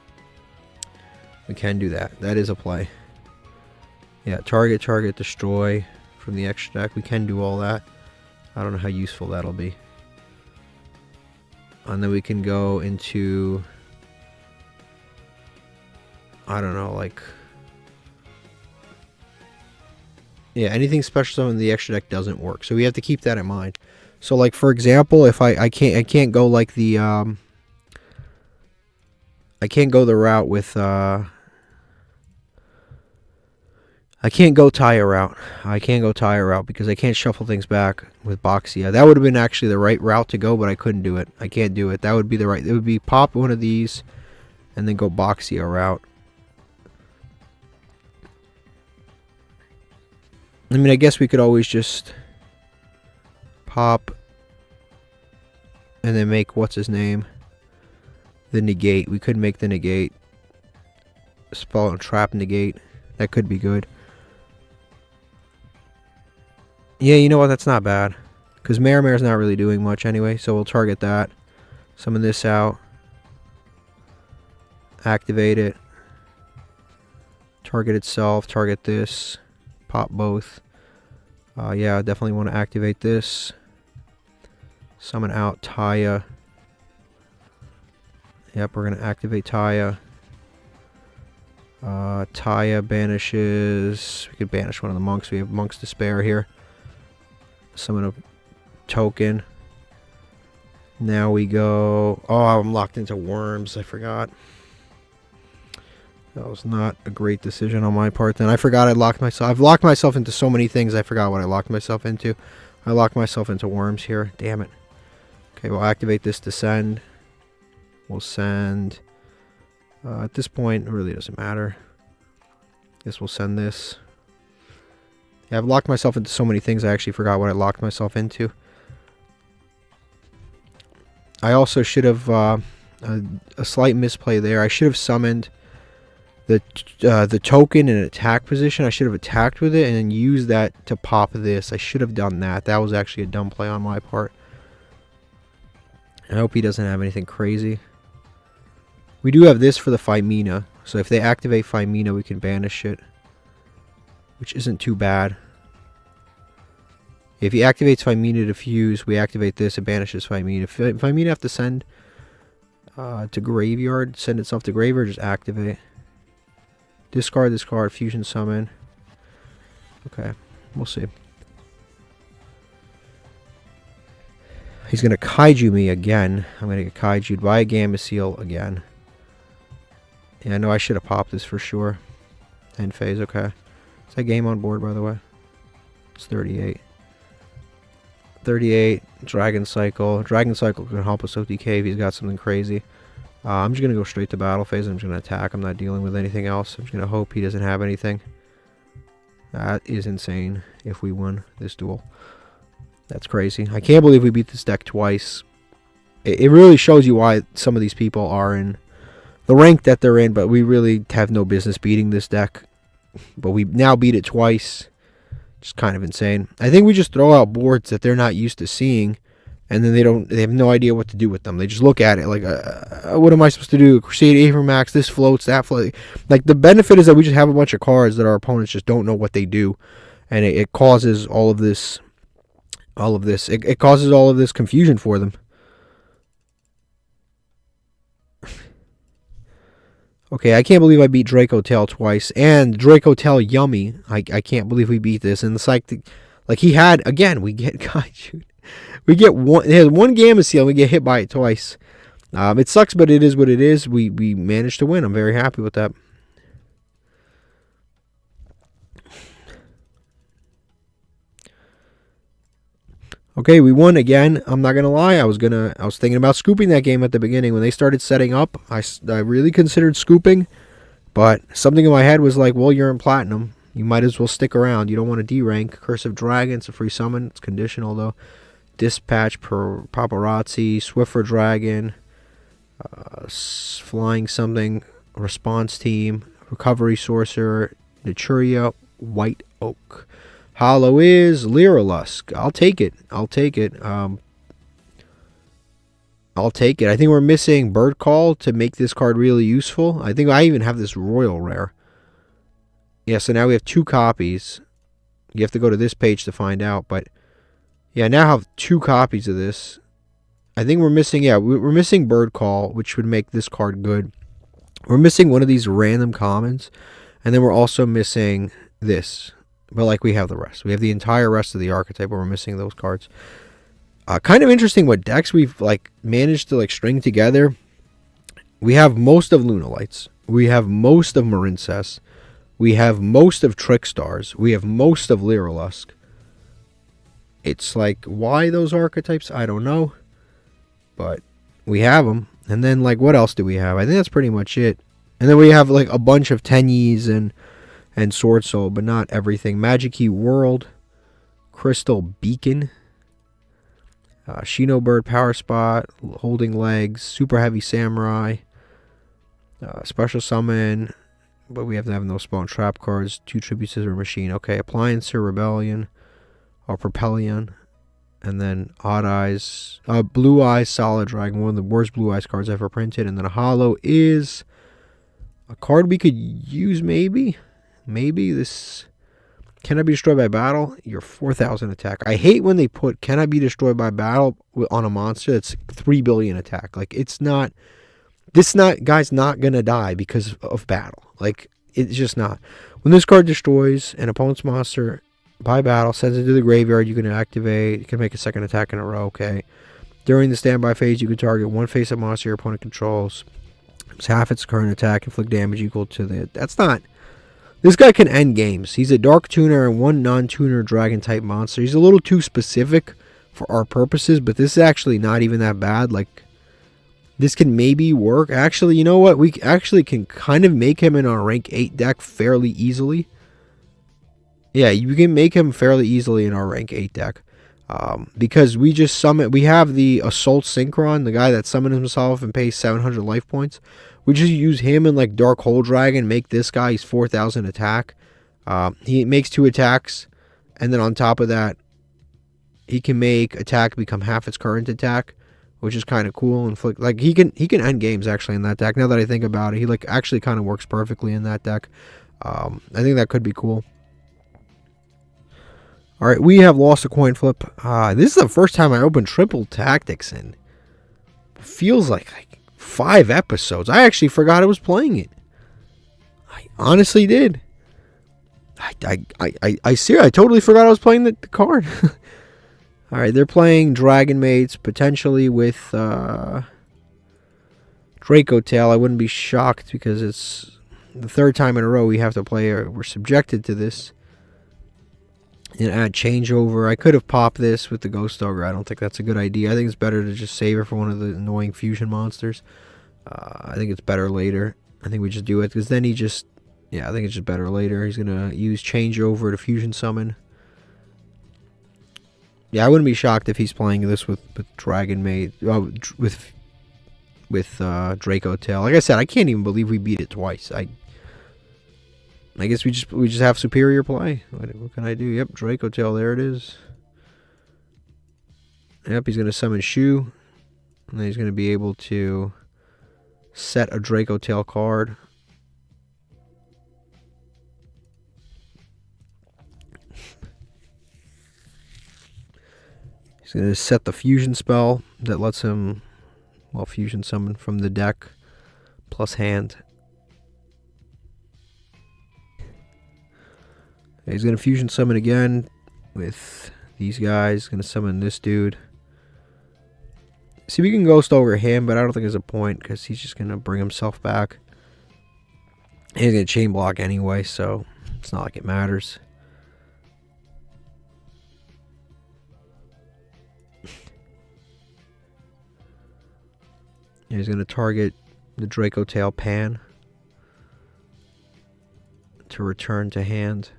We can do that. That is a play. Yeah, target, destroy from the extra deck. We can do all that. I don't know how useful that'll be. And then we can go into... I don't know, like... Yeah, anything special summon in the extra deck doesn't work. So we have to keep that in mind. So, like, for example, if I can't go like the... I can't go the route with... I can't go Taya route. I can't go Taya route because I can't shuffle things back with Boxia. That would have been actually the right route to go, but I couldn't do it. I can't do it. That would be the right... It would be pop one of these and then go Boxia route. I mean, I guess we could always just pop and then make, what's his name? The negate. We could make the negate. Spell and trap negate. That could be good. Yeah, you know what? That's not bad. Because Mare's not really doing much anyway, so we'll target that. Summon this out. Activate it. Target itself. Target this. Pop both. Yeah, I definitely want to activate this. Summon out Taya. Yep, we're going to activate Taya. Taya banishes... We could banish one of the monks. We have Monk's Despair here. Summon a token. Now we go... Oh, I'm locked into worms. I forgot. That was not a great decision on my part then. I forgot I locked myself. I've locked myself into so many things, I forgot what I locked myself into. I locked myself into worms here. Damn it. Okay, we'll activate this to send. We'll send. At this point, it really doesn't matter. Guess we'll send this. Yeah, I've locked myself into so many things, I actually forgot what I locked myself into. I also should have, a slight misplay there. I should have summoned the token in an attack position. I should have attacked with it and then used that to pop this. I should have done that. That was actually a dumb play on my part. I hope he doesn't have anything crazy. We do have this for the Phimina. So if they activate Phimina, we can banish it. Which isn't too bad. If he activates Phimina to fuse, we activate this, it banishes Phimina. If Phimina have to send to graveyard, send itself to graveyard, just activate. Discard this card, fusion summon. Okay, we'll see. He's going to Kaiju me again. I'm going to get Kaiju'd by a Gamma Seal again. Yeah, no, I should have popped this for sure. End phase, okay. Is that game on board, by the way? It's 38. 38, Dragon Cycle. Dragon Cycle can help us OTK if he's got something crazy. I'm just going to go straight to battle phase. I'm just going to attack. I'm not dealing with anything else. I'm just going to hope he doesn't have anything. That is insane if we win this duel. That's crazy. I can't believe we beat this deck twice. It really shows you why some of these people are in the rank that they're in, but we really have no business beating this deck. But we now beat it twice. Just kind of insane. I think we just throw out boards that they're not used to seeing, and then they have no idea what to do with them. They just look at it like, what am I supposed to do? Crusade Avermax, this floats, that floats. Like, the benefit is that we just have a bunch of cards that our opponents just don't know what they do, and it causes all of this. It causes all of this confusion for them. Okay, I can't believe I beat Draco Tail twice. And Draco Tail Yummy. I can't believe we beat this. And it's like he had, again, we get Kaiju. We get one, it has one Gamma Seal, and we get hit by it twice. It sucks, but it is what it is. We managed to win. I'm very happy with that. Okay, we won again. I'm not gonna lie. I was thinking about scooping that game at the beginning when they started setting up. I really considered scooping, but something in my head was like, well, you're in platinum. You might as well stick around. You don't want to D-rank. Curse of Dragon, it's a free summon. It's conditional though. Dispatch per Paparazzi, Swiffer Dragon, Flying Something, Response Team, Recovery Sorcerer, Naturia, White Oak. Hollow is Lyrilusk. I'll take it. I'll take it. I'll take it. I think we're missing Bird Call to make this card really useful. I think I even have this Royal Rare. Yeah, so now we have 2 copies. You have to go to this page to find out, but yeah, I now have 2 copies of this. I think we're missing, yeah, we're missing Bird Call, which would make this card good. We're missing one of these random commons, and then we're also missing this. But like we have the rest. We have the entire rest of the archetype, but we're missing those cards. Kind of interesting what decks we've like managed to like string together. We have most of Lunalights. We have most of Marincess. We have most of Trickstars. We have most of Lyrilusk. It's like, why those archetypes? I don't know. But we have them. And then like, what else do we have? I think that's pretty much it. And then we have like a bunch of Tenyis and Sword Soul, but not everything. Magic Key World, Crystal Beacon, Shino Bird Power Spot, Holding Legs, Super Heavy Samurai, Special Summon, but we have to have no Spawn Trap cards, 2 Tribute Scissor Machine. Okay, Appliancer, Rebellion, or Propellion, and then Odd Eyes, Blue Eyes, Solid Dragon, one of the worst Blue Eyes cards ever printed, and then a Hollow is a card we could use maybe. Maybe this cannot be destroyed by battle. Your 4,000 attack. I hate when they put cannot be destroyed by battle on a monster that's 3 billion attack. Like, it's not. This guy's not gonna die because of battle. Like, it's just not. When this card destroys an opponent's monster by battle, sends it to the graveyard, you can activate. You can make a second attack in a row. Okay. During the standby phase, you can target one face-up monster your opponent controls. It's half its current attack, inflict damage equal to the... That's not... This guy can end games. He's a Dark Tuner and 1 non-tuner Dragon-type monster. He's a little too specific for our purposes, but this is actually not even that bad. Like, this can maybe work. Actually, you know what? We actually can kind of make him in our rank 8 deck fairly easily. Yeah, you can make him fairly easily in our rank 8 deck. Because we just summon... We have the Assault Synchron, the guy that summons himself and pays 700 life points. We just use him and like Dark Hole Dragon, make this guy, he's 4,000 attack. He makes 2 attacks, and then on top of that, he can make attack become half its current attack, which is kind of cool. And like he can end games actually in that deck. Now that I think about it, he like actually kind of works perfectly in that deck. I think that could be cool. All right, we have lost a coin flip. This is the first time I opened Triple Tactics in feels like 5 episodes. I actually forgot I was playing it. I honestly did. I totally forgot I was playing the card. All right, they're playing Dragon Mates potentially with Draco Tail. I wouldn't be shocked because it's the 3rd time in a row we have to play, or we're subjected to this. And add changeover. I could have popped this with the Ghost Ogre. I don't think that's a good idea. I think it's better to just save it for one of the annoying fusion monsters. I think it's better later. I think we just do it because then he just... Yeah, I think it's just better later. He's going to use changeover to fusion summon. Yeah, I wouldn't be shocked if he's playing this with Dragon Maid. With Draco Tail. Like I said, I can't even believe we beat it twice. I guess we just have superior play. What can I do? Yep, Draco Tail, there it is. Yep, he's going to summon Shu. And then he's going to be able to set a Draco Tail card. He's going to set the fusion spell that lets him, well, fusion summon from the deck plus hand. He's going to fusion summon again with these guys. He's going to summon this dude. See, we can Ghost over him, but I don't think there's a point because he's just going to bring himself back. He's going to chain block anyway, so it's not like it matters. He's going to target the Draco Tail Pan to return to hand.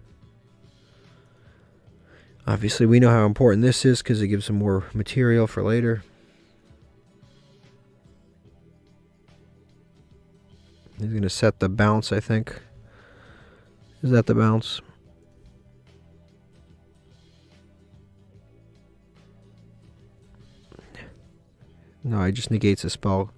Obviously, we know how important this is because it gives some more material for later. He's going to set the bounce, I think. Is that the bounce? No, he just negates a spell.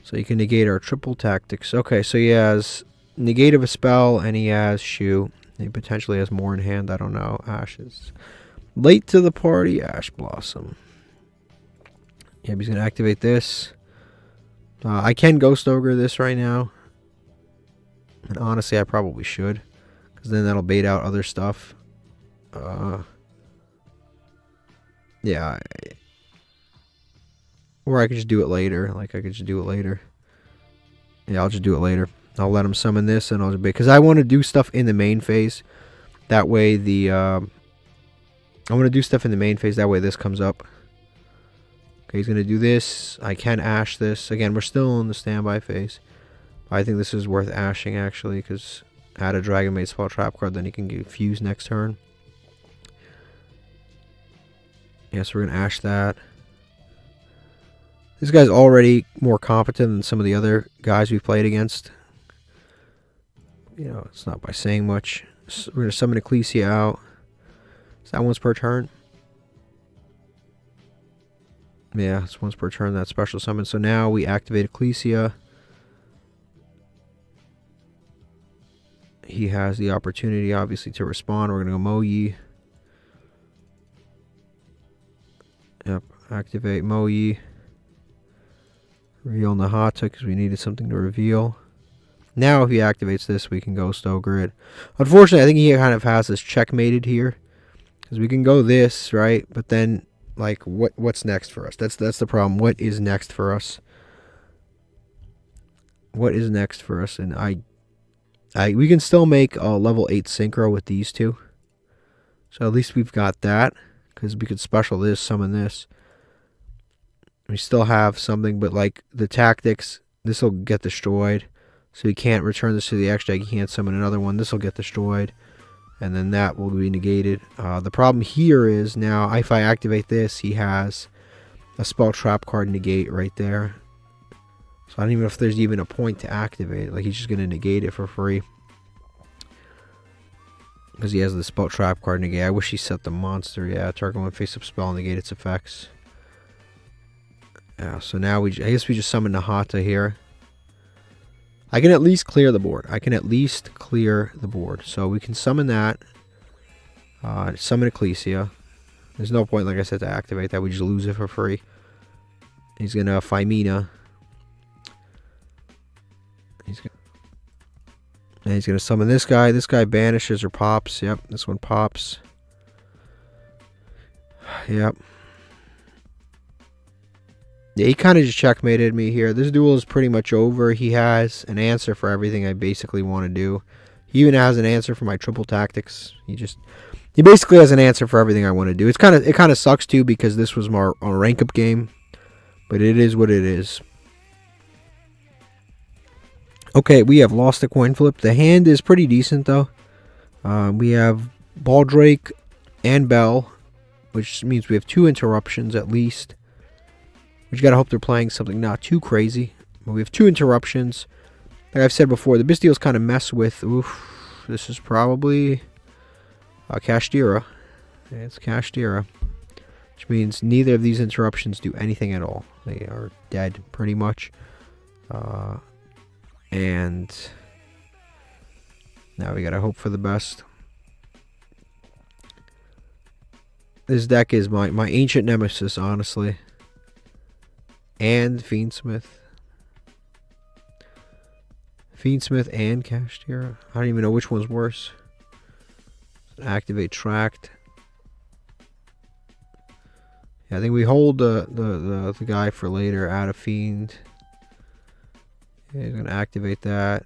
So you can negate our triple tactics. Okay, so he has negate of a spell and he has Shu. He potentially has more in hand. I don't know. Ashes. Late to the party. Ash Blossom. Yep, he's going to activate this. I can Ghost Ogre this right now. And honestly, I probably should. Because then that'll bait out other stuff. Yeah. Or I could just do it later. Like, I could just do it later. Yeah, I'll just do it later. I'll let him summon this, and I'll just because I want to do stuff in the main phase. That way the I want to do stuff in the main phase. That way this comes up. Okay, he's gonna do this. I can ash this again. We're still in the standby phase. I think this is worth ashing actually, because add a Dragon Maid spell trap card, then he can get fuse next turn. Yeah, so we're gonna ash that. This guy's already more competent than some of the other guys we've played against. You know, it's not by saying much. So we're going to summon Ecclesia out. Is that once per turn? Yeah, it's once per turn, that special summon. So now we activate Ecclesia. He has the opportunity, obviously, to respond. We're going to go Moyi. Yep, activate Moyi. Reveal Nahata because we needed something to reveal. Now if he activates this, we can Ghost Ogre it. Unfortunately, I think he kind of has this checkmated here. Because we can go this, right? But then, like, what's next for us? That's the problem. What is next for us? what is next for us? And we can still make a level 8 synchro with these two. So at least we've got that, because we could special this, summon this. We still have something, but like the tactics, this will get destroyed. So you can't return this to the X deck. You can't summon another one. This will get destroyed. And then that will be negated. The problem here is now, if I activate this, he has a spell trap card negate right there. So I don't even know if there's even a point to activate it. Like, he's just going to negate it for free. Because he has the spell trap card negate. I wish he set the monster. Yeah, target one face-up spell, negate its effects. Yeah, so now I guess we just summon Nahata here. I can at least clear the board. So we can summon that. Summon Ecclesia. There's no point, like I said, to activate that. We just lose it for free. He's going to Phimina. He's going to summon this guy. This guy banishes or pops. Yep, this one pops. Yep. Yeah, he kind of just checkmated me here. This duel is pretty much over. He has an answer for everything I basically want to do. He even has an answer for my triple tactics. He basically has an answer for everything I want to do. It kind of sucks too, because this was more a rank up game, but it is what it is. Okay, we have lost a coin flip. The hand is pretty decent though. We have Baldrake and Bell, which means we have 2 interruptions at least. We just gotta hope they're playing something not too crazy. But we have 2 interruptions. Like I've said before, the Bystials kind of mess with. Oof, this is probably Kashtira. It's Kashtira, which means neither of these interruptions do anything at all. They are dead pretty much. And now we gotta hope for the best. This deck is my ancient nemesis, honestly. And Fiendsmith. Fiendsmith and Kashtira. I don't even know which one's worse. Activate Tract. Yeah, I think we hold the guy for later. Add a Fiend. Yeah, he's going to activate that.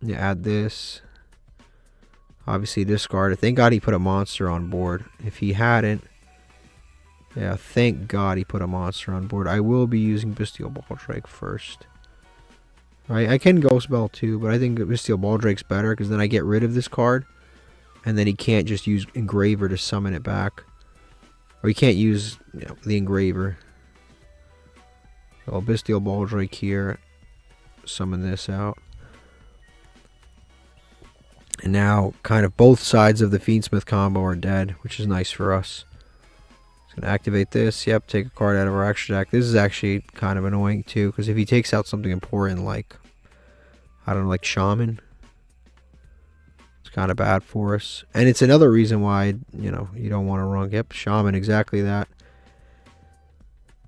Yeah, add this. Obviously discard it. Thank God he put a monster on board. If he hadn't... Yeah, thank God he put a monster on board. I will be using Bystial Baldrake first. Right, I can Ghost Bell too, but I think Bystial Baldrake's better, because then I get rid of this card. And then he can't just use Engraver to summon it back. Or he can't use the Engraver. So Bystial Baldrake here. Summon this out. And now, kind of both sides of the Fiendsmith combo are dead, which is nice for us. Going to activate this. Yep, take a card out of our extra deck. This is actually kind of annoying too, because if he takes out something important like, I don't know, like Shaman, it's kind of bad for us. And it's another reason why, you don't want to run. Yep, Shaman, exactly that.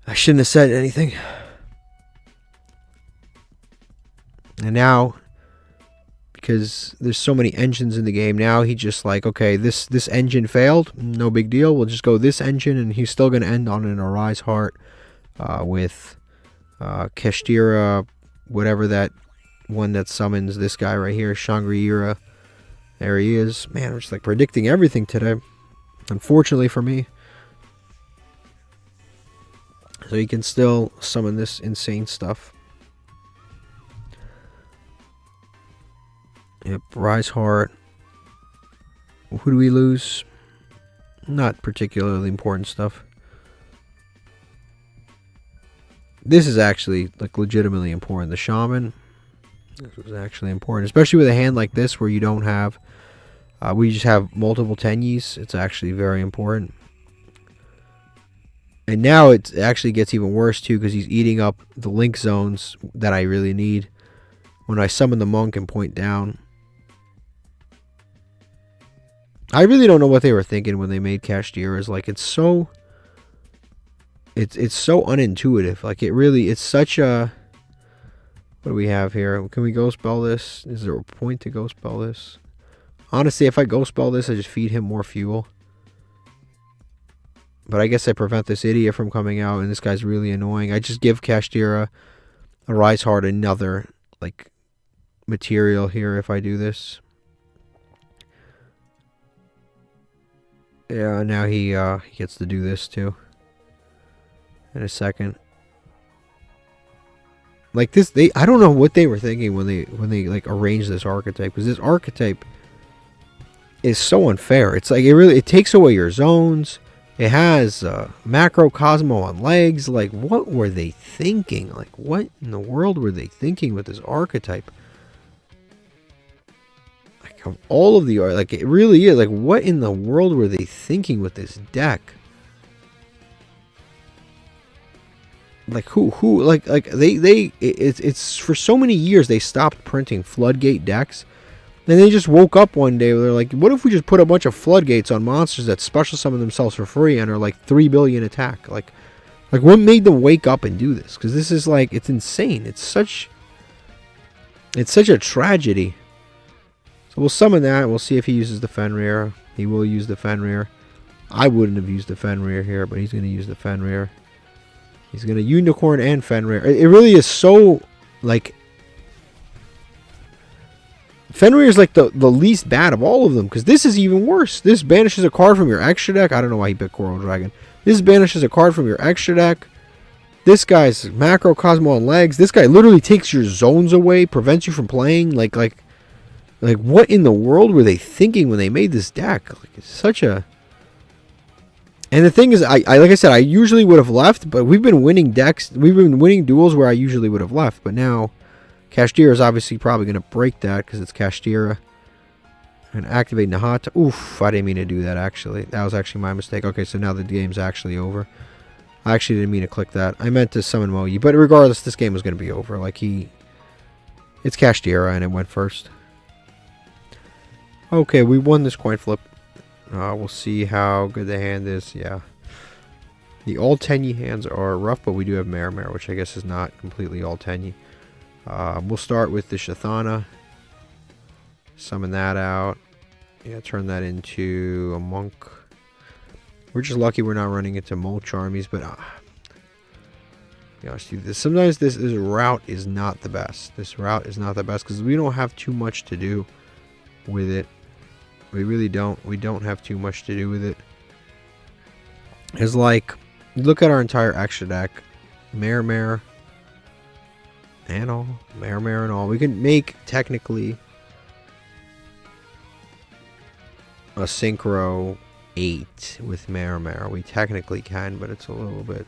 I shouldn't have said anything. And now, because there's so many engines in the game, now he just like, okay, this engine failed, no big deal, we'll just go this engine, and he's still going to end on an Arise Heart with Kashtira, whatever that one that summons this guy right here, Shangri-Ira. There he is. Man, I'm just like predicting everything today, unfortunately for me. So he can still summon this insane stuff. Yep, Rise Heart. Who do we lose? Not particularly important stuff. This is actually like legitimately important. The Shaman. This was actually important, especially with a hand like this where you don't have. We just have multiple Tenyis. It's actually very important. And now it actually gets even worse too, because he's eating up the link zones that I really need. When I summon the monk and point down. I really don't know what they were thinking when they made Kashtira's. Like, it's so unintuitive. Like, it's such a... What do we have here? Can we Ghost Spell this? Is there a point to Ghost Spell this? Honestly, if I Ghost Spell this, I just feed him more fuel. But I guess I prevent this idiot from coming out, and this guy's really annoying. I just give Kashtira a Rise Heart another like material here if I do this. Yeah, now he gets to do this too. In a second. Like this, I don't know what they were thinking when they like arranged this archetype, because this archetype is so unfair. It's like it takes away your zones. It has macro Cosmo on legs. Like, what were they thinking? Like, what in the world were they thinking with this archetype? Like, of all of the art, like it really is. Like, what in the world were they thinking with this deck? Like it's for so many years they stopped printing floodgate decks, and they just woke up one day where they're like, what if we just put a bunch of floodgates on monsters that special summon themselves for free and are like 3 billion attack? Like what made them wake up and do this? Because this is like, it's insane. It's such a tragedy. So we'll summon that. We'll see if he uses the Fenrir. He will use the Fenrir. I wouldn't have used the Fenrir here, but he's going to use the Fenrir. He's going to Unicorn and Fenrir. It really is so, like... Fenrir is like the least bad of all of them, because this is even worse. This banishes a card from your extra deck. I don't know why he picked Coral Dragon. This banishes a card from your extra deck. This guy's macro Cosmo on legs. This guy literally takes your zones away, prevents you from playing. Like what in the world were they thinking when they made this deck? Like, it's such a... And the thing is, I like I said, I usually would have left, but we've been winning decks. We've been winning duels where I usually would have left, but now Kashtira is obviously probably going to break that because it's Kashtira. And activate Nahata. Oof, I didn't mean to do that, actually. That was actually my mistake. Okay, so now the game's actually over. I actually didn't mean to click that. I meant to summon Moyi, but regardless, this game was going to be over. Like, it's Kashtira, and it went first. Okay, we won this coin flip. We'll see how good the hand is. Yeah. The all Tenyi hands are rough, but we do have Mare, which I guess is not completely all Tenyi. We'll start with the Shathana. Summon that out. Yeah, turn that into a monk. We're just lucky we're not running into Mulch armies, but sometimes this route is not the best. This route is not the best because we don't have too much to do with it. We really don't. We don't have too much to do with it. It's like, look at our entire extra deck. Mare and all. Mare and all. We can make, technically, a Synchro 8 with Mare. We technically can, but it's a little bit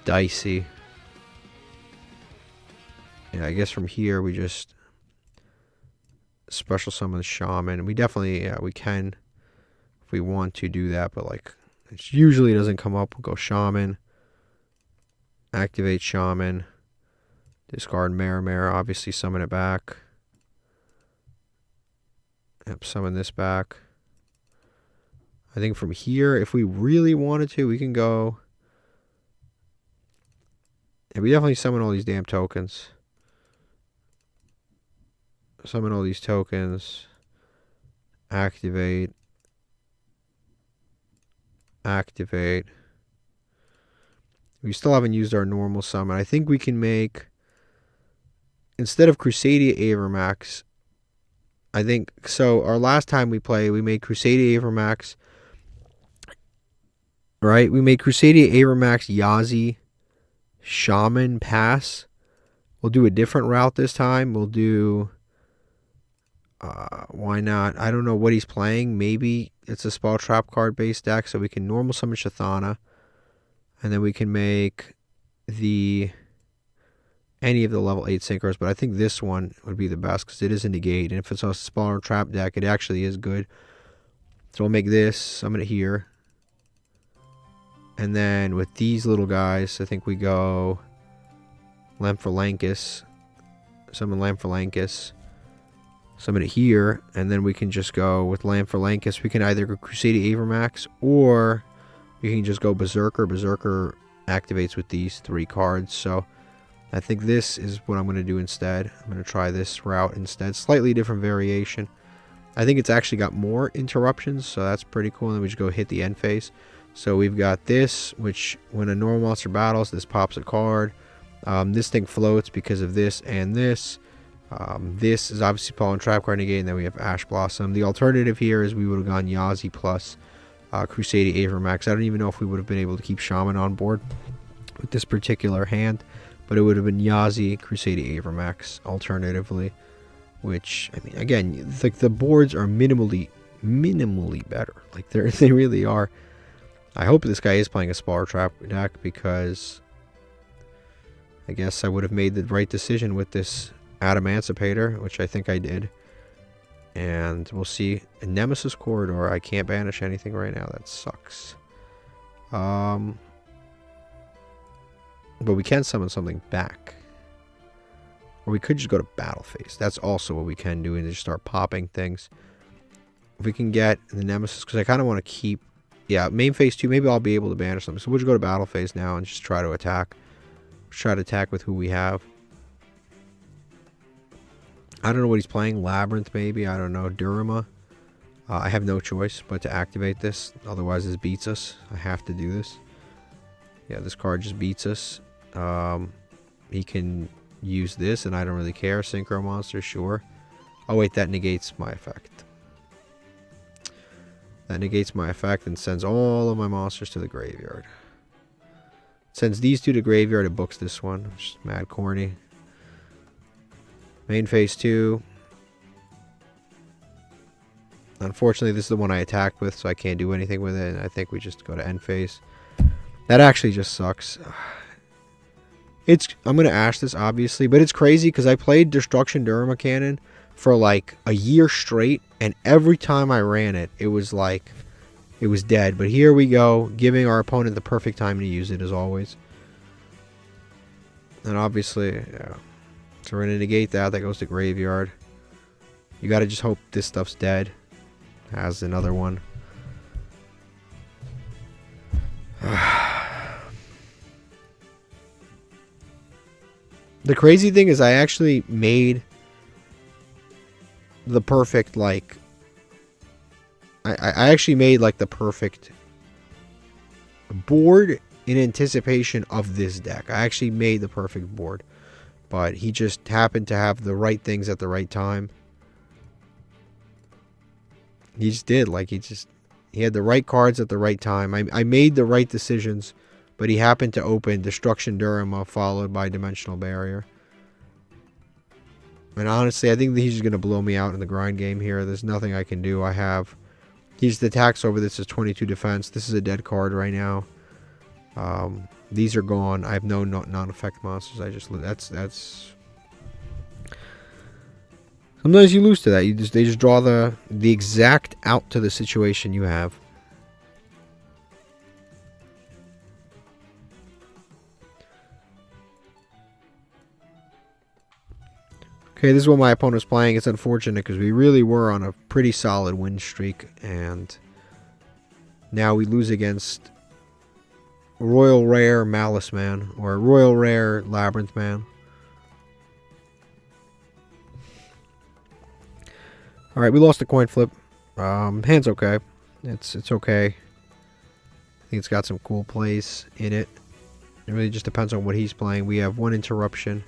dicey. Yeah, I guess from here we just special summon the Shaman. We definitely, yeah, we can if we want to do that, but like it usually doesn't come up. We'll go Shaman, activate Shaman, discard Mare, obviously summon it back. Yep, summon this back. I think from here, if we really wanted to, we can go. And we definitely summon all these damn tokens. Summon all these tokens. Activate. We still haven't used our normal summon. I think we can make, instead of Crusadia Avermax, I think, so our last time we played, we made Crusadia Avermax, right? We made Crusadia Avermax, Yazi, Shaman, Pass. We'll do a different route this time. We'll do, why not? I don't know what he's playing. Maybe it's a Spell Trap card based deck, so we can normal summon Shathana, and then we can make any of the level 8 synchros, but I think this one would be the best because it is a negate, and if it's a Spell Trap deck, it actually is good. So we'll make this, summon it here, and then with these little guys, I think we go Lamphalankus, summon Lamphalankus, summon it here, and then we can just go with Lamphalankus. We can either go Crusadia Avermax, or we can just go Berserker. Berserker activates with these 3 cards, so I think this is what I'm going to do instead. I'm going to try this route instead. Slightly different variation. I think it's actually got more interruptions, so that's pretty cool. And then we just go hit the end phase. So we've got this, which when a normal monster battles, this pops a card. This thing floats because of this and this. This is obviously Pollen Trap Card negate, and then we have Ash Blossom. The alternative here is we would have gone Yazi plus Crusader Avermax. I don't even know if we would have been able to keep Shaman on board with this particular hand, but it would have been Yazi, Crusader Avermax alternatively, which, I mean, again, like the boards are minimally better. Like they really are. I hope this guy is playing a Spar Trap deck, because I guess I would have made the right decision with this Adamantipator, which I think I did. And we'll see. A Nemesis Corridor. I can't banish anything right now. That sucks. But we can summon something back. Or we could just go to Battle Phase. That's also what we can do, and just start popping things. If we can get the Nemesis, because I kind of want to keep... Yeah, main phase 2, maybe I'll be able to banish something. So we'll just go to Battle Phase now and just try to attack. Try to attack with who we have. I don't know what he's playing. Labyrinth, maybe. I don't know. Durama. I have no choice but to activate this. Otherwise, this beats us. I have to do this. Yeah, this card just beats us. He can use this, and I don't really care. Synchro Monster, sure. Oh, wait, that negates my effect. That negates my effect and sends all of my monsters to the graveyard. Sends these two to graveyard. It books this one, which is mad corny. Main phase 2. Unfortunately, this is the one I attacked with, so I can't do anything with it. And I think we just go to end phase. That actually just sucks. I'm going to ash this, obviously, but it's crazy because I played Destruction Durama Cannon for like a year straight, and every time I ran it, it was like it was dead. But here we go, giving our opponent the perfect time to use it, as always. And obviously, yeah. So we're going to negate that. That goes to graveyard. You got to just hope this stuff's dead. Has another one. The crazy thing is I actually made the perfect, like... I actually made, like, the perfect board in anticipation of this deck. I actually made the perfect board. But he just happened to have the right things at the right time. He just did. Like, he had the right cards at the right time. I made the right decisions, but he happened to open Destruction Durama followed by Dimensional Barrier. And honestly, I think that he's just going to blow me out in the grind game here. There's nothing I can do. He just attacks over this as 22 defense. This is a dead card right now. These are gone. I have no non-effect monsters. That's sometimes you lose to that. They just draw the exact out to the situation you have. Okay, this is what my opponent was playing. It's unfortunate because we really were on a pretty solid win streak, and now we lose against Royal Rare Malice Man, or Royal Rare Labyrinth Man. Alright, we lost the coin flip. Hand's okay. It's okay. I think it's got some cool plays in it. It really just depends on what he's playing. We have one interruption.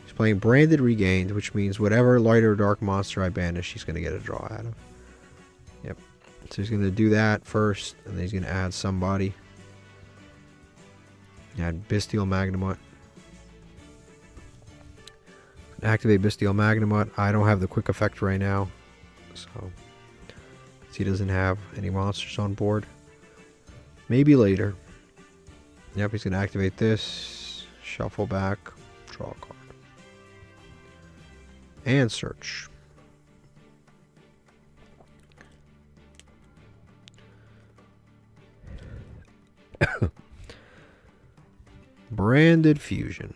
He's playing Branded Regained, which means whatever light or dark monster I banish, he's going to get a draw out of. Yep. So he's going to do that first, and then he's going to add somebody. Add Bestial Magnemite. Activate Bestial Magnemite. I don't have the quick effect right now, so he doesn't have any monsters on board. Maybe later. Yep, he's going to activate this. Shuffle back. Draw a card. And search. Branded Fusion.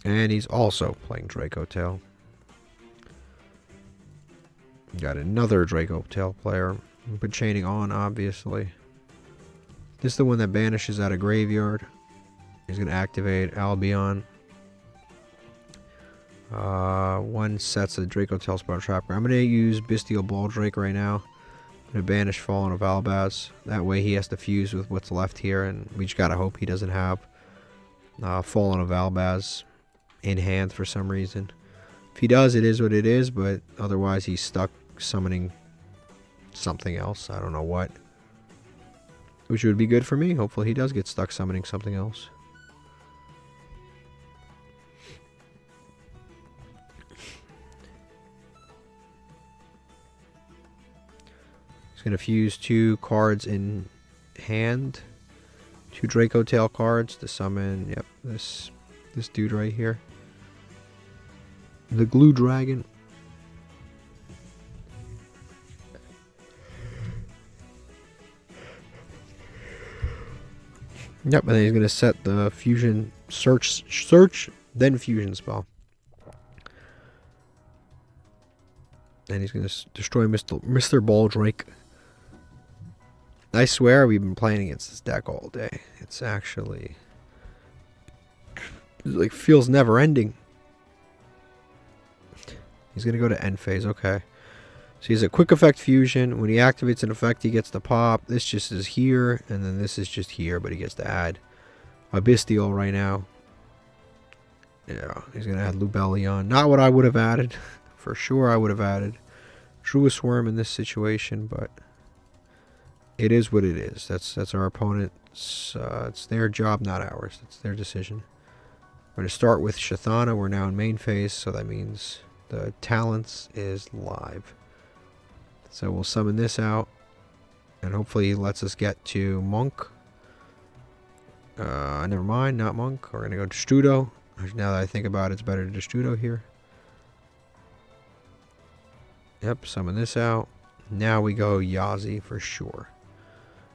And he's also playing Draco Tail. Got another Draco Tail player. Put Chaining on, obviously. This is the one that banishes out of graveyard. He's going to activate Albion. One sets a Draco Tail Spell Trapper. I'm going to use Bestial Baldrake right now. I'm going to banish Fallen of Albaz. That way he has to fuse with what's left here, and we just got to hope he doesn't have Fallen of Albaz in hand for some reason. If he does, it is what it is, but otherwise he's stuck summoning something else. I don't know what. Which would be good for me. Hopefully he does get stuck summoning something else. He's going to fuse 2 cards in hand. 2 Draco Tail cards to summon, yep, this dude right here. The Glue Dragon. Yep, and then he's going to set the fusion search, then fusion spell. And he's going to destroy Mr. Baldrake. I swear we've been playing against this deck all day. It's actually like feels never ending. He's going to go to end phase, okay. So he's a quick effect fusion. When he activates an effect, he gets the pop. This just is here, and then this is just here, but he gets to add a Bystial right now. Yeah, he's going to add Lubellion. Not what I would have added. For sure I would have added Truest Worm in this situation, but it is what it is. That's our opponent's. It's their job, not ours. It's their decision. We're going to start with Shathana. We're now in main phase, so that means the Talents is live. So we'll summon this out, and hopefully he lets us get to Monk. Never mind, not Monk. We're going to go to Destrudo. Now that I think about it, it's better to Destrudo here. Yep, summon this out. Now we go Yazi for sure.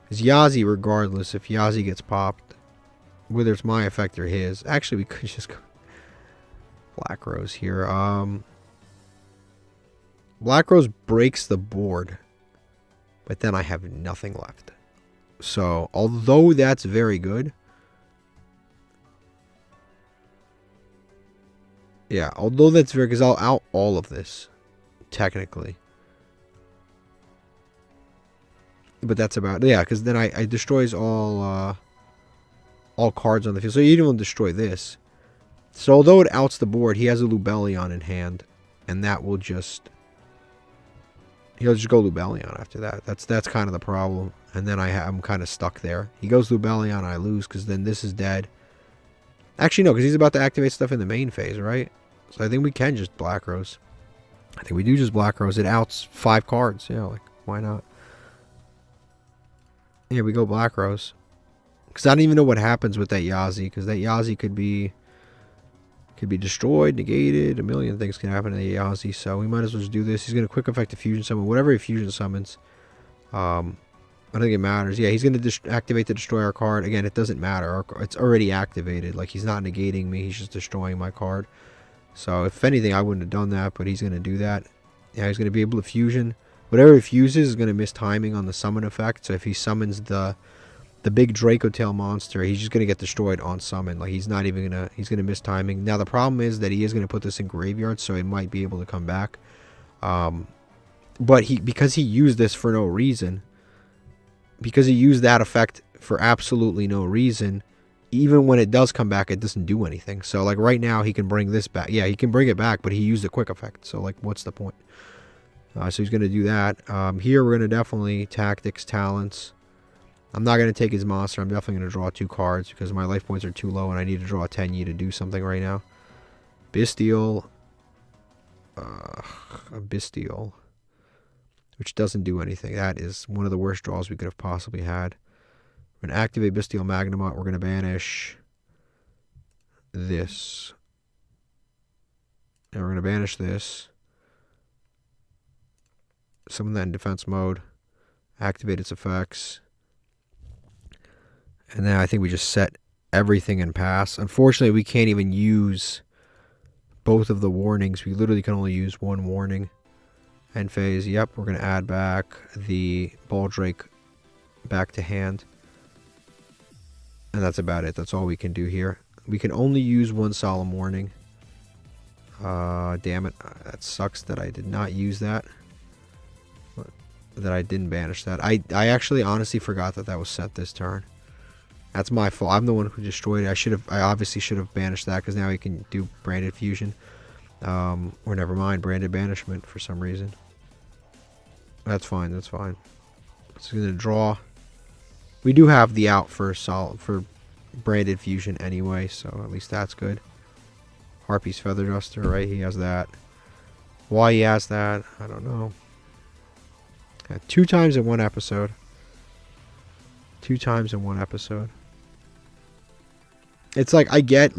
Because Yazi, regardless, if Yazi gets popped, whether it's my effect or his. Actually, we could just go Black Rose here. Black Rose breaks the board, but then I have nothing left. So, although that's very good, yeah, although that's very, because I'll out all of this, technically. But that's about, yeah, because then I destroys all cards on the field. So you don't destroy this. So although it outs the board, he has a Lubellion in hand, and that will just, he'll just go Lubellion after that. That's kind of the problem. And then I'm kind of stuck there. He goes Lubellion, I lose, because then this is dead. Actually, no, because he's about to activate stuff in the main phase, right? So I think we can just Black Rose. I think we do just Black Rose. It outs 5 cards. Yeah, like, why not? Here we go, Black Rose. Because I don't even know what happens with that Yazi. Because that Yazi could be destroyed, negated. A million things can happen to the Yazi. So we might as well just do this. He's going to quick effect a fusion summon. Whatever he fusion summons. I don't think it matters. Yeah, he's going to activate to destroy our card. Again, it doesn't matter. It's already activated. Like, he's not negating me. He's just destroying my card. So, if anything, I wouldn't have done that. But he's going to do that. Yeah, he's going to be able to fusion. Whatever he fuses is going to miss timing on the summon effect. So, if he summons the big Draco Tail monster, he's just going to get destroyed on summon. Like, he's not even going to... He's going to miss timing. Now, the problem is that he is going to put this in graveyard. So, he might be able to come back. But because he used this for no reason... Because he used that effect for absolutely no reason, even when it does come back, it doesn't do anything. So, like, right now, he can bring this back. Yeah, he can bring it back, but he used a quick effect. So, like, what's the point? So, he's going to do that. Here, we're going to definitely Tactics, Talents. I'm not going to take his monster. I'm definitely going to draw 2 cards because my life points are too low, and I need to draw a 10-yi to do something right now. Bystial. A Bystial. Which doesn't do anything. That is one of the worst draws we could have possibly had. We're going to activate Bystial Magnemite. We're going to banish this. And we're going to banish this. Summon that in defense mode. Activate its effects. And then I think we just set everything in pass. Unfortunately, we can't even use both of the warnings. We literally can only use one warning. End phase, yep, we're going to add back the Baldrake back to hand. And that's about it. That's all we can do here. We can only use one Solemn Warning. Damn it. That sucks that I did not use that. That I didn't banish that. I actually honestly forgot that that was set this turn. That's my fault. I'm the one who destroyed it. I obviously should have banished that, because now he can do branded fusion. Or never mind, branded banishment for some reason. That's fine, that's fine. It's gonna draw. We do have the out for branded fusion anyway, so at least that's good. Harpy's Feather Duster, right? He has that. Why he has that, I don't know. 2 times in one episode. 2 times in one episode. It's like, I get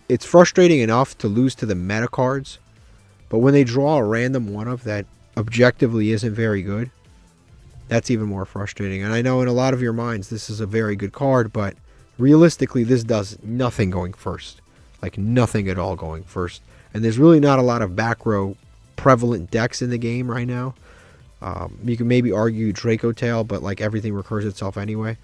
it's frustrating enough to lose to the meta cards, but when they draw a random one of that objectively isn't very good, that's even more frustrating. And I know in a lot of your minds this is a very good card, but realistically this does nothing going first. Like nothing at all going first. And there's really not a lot of back row prevalent decks in the game right now. You can maybe argue Draco Tail, but like everything recurs itself anyway.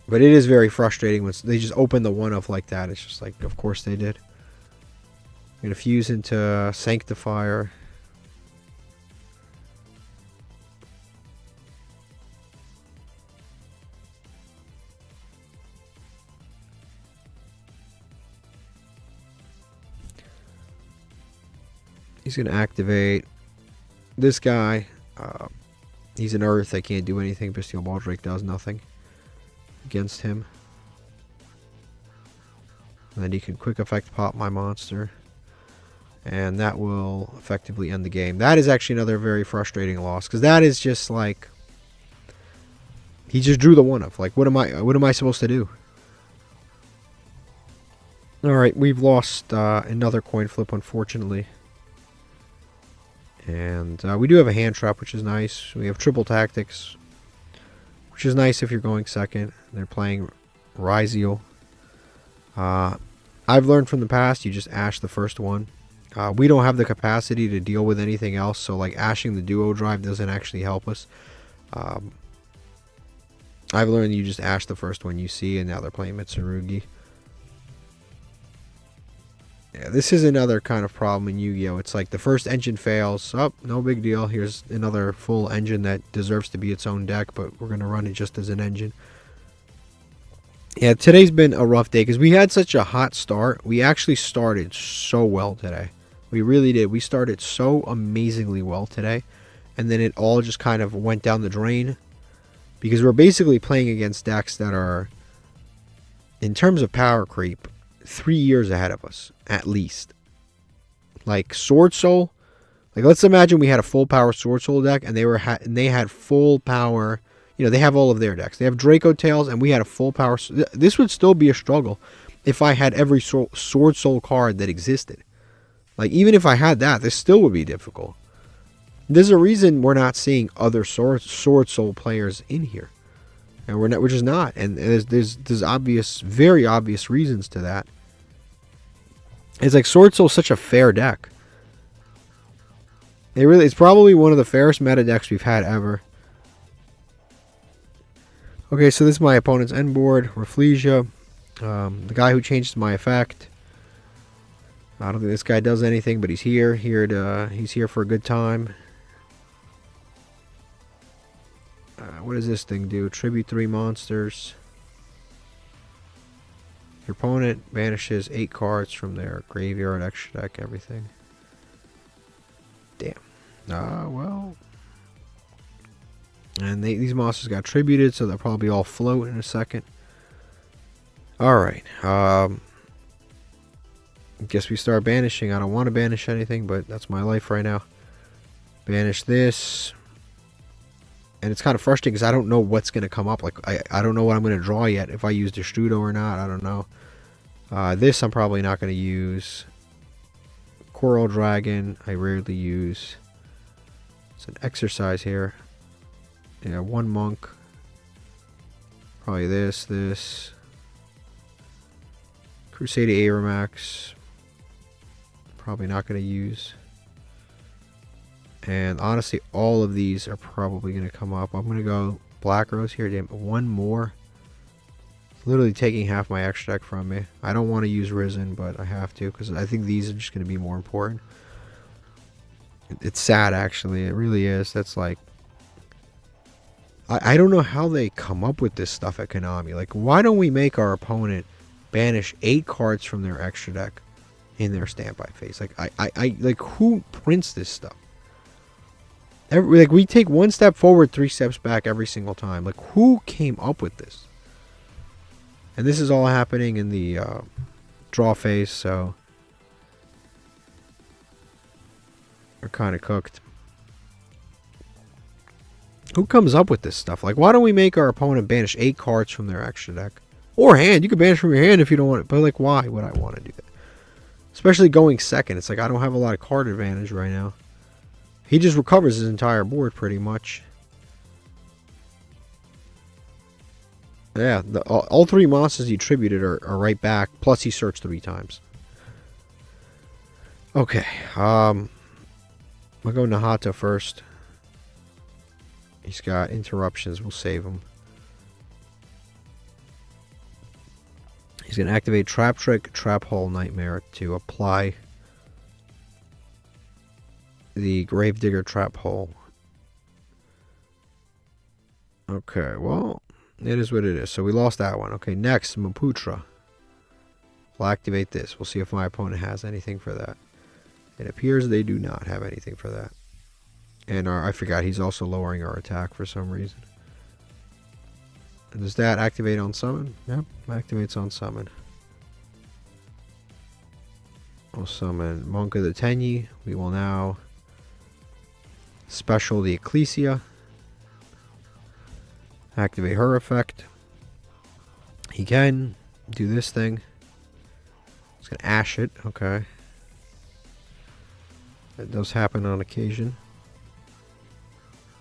But it is very frustrating when they just open the one of like that. It's just like, of course they did. I'm going to fuse into Sanctifier. He's going to activate this guy. He's an Earth. I can't do anything. Bestial Baldrake does nothing against him. And then he can quick effect pop my monster. And that will effectively end the game. That is actually another very frustrating loss, because that is just like, he just drew the one of. Like, what am I supposed to do? Alright, we've lost another coin flip, unfortunately. And we do have a hand trap, which is nice. We have triple tactics, which is nice if you're going second. They're playing Ryziel. I've learned from the past, you just ash the first one. We don't have the capacity to deal with anything else, so like ashing the duo drive doesn't actually help us. I've learned you just ash the first one you see, and now they're playing Mitsurugi. Yeah, this is another kind of problem in Yu-Gi-Oh! It's like the first engine fails. Oh, no big deal. Here's another full engine that deserves to be its own deck, but we're going to run it just as an engine. Yeah, today's been a rough day because we had such a hot start. We actually started so well today. We really did. We started so amazingly well today. And then it all just kind of went down the drain. Because we're basically playing against decks that are, in terms of power creep, 3 years ahead of us, at least. Like Sword Soul, like let's imagine we had a full power Sword Soul deck, and they had full power. You know, they have all of their decks. They have Draco Tails, and we had a full power. This would still be a struggle if I had every Sword Soul card that existed. Like even if I had that, this still would be difficult. There's a reason we're not seeing other Sword Soul players in here. And we're just not. And there's obvious, very obvious reasons to that. It's like Sword Soul's such a fair deck. It's probably one of the fairest meta decks we've had ever. Okay, so this is my opponent's end board, Rafflesia. The guy who changes my effect. I don't think this guy does anything, but he's here. He's here for a good time. What does this thing do? Tribute 3 monsters. Your opponent banishes 8 cards from their graveyard, extra deck, everything. Damn. Well. And these monsters got tributed, so they'll probably all float in a second. Alright. Guess we start banishing. I don't want to banish anything, but that's my life right now. Banish this. And it's kind of frustrating because I don't know what's going to come up. Like I don't know what I'm going to draw yet. If I use Destrudo or not, I don't know. This I'm probably not going to use. Coral Dragon, I rarely use. It's an exercise here. Yeah, 1 monk. Probably this. Crusade Aeromax. Probably not going to use. And honestly, all of these are probably going to come up. I'm going to go Black Rose here. Damn, 1 more. Literally taking half my extra deck from me. I don't want to use Risen, but I have to because I think these are just going to be more important. It's sad, actually. It really is. That's like... I don't know how they come up with this stuff at Konami. Like, why don't we make our opponent banish 8 cards from their extra deck in their standby phase? Like, I like, who prints this stuff? Like, we take 1 step forward, 3 steps back every single time. Like, who came up with this? And this is all happening in the draw phase, so we're kind of cooked. Who comes up with this stuff? Like, why don't we make our opponent banish 8 cards from their extra deck? Or hand. You can banish from your hand if you don't want it. But, like, why would I want to do that? Especially going second. It's like, I don't have a lot of card advantage right now. He just recovers his entire board, pretty much. Yeah, all 3 monsters he tributed are right back. Plus, he searched 3 times. Okay. I'll go Nahata first. He's got interruptions. We'll save him. He's going to activate Trap Trick, Trap Hole, Nightmare to apply the Gravedigger Trap Hole. Okay, well, it is what it is. So we lost that one. Okay, next, Maputra. We'll activate this. We'll see if my opponent has anything for that. It appears they do not have anything for that. And I forgot, he's also lowering our attack for some reason. Does that activate on summon? Yep, activates on summon. We'll summon Monk of the Tenyi. We will now special the Ecclesia. Activate her effect. He can do this thing. It's going to ash it. Okay. That does happen on occasion.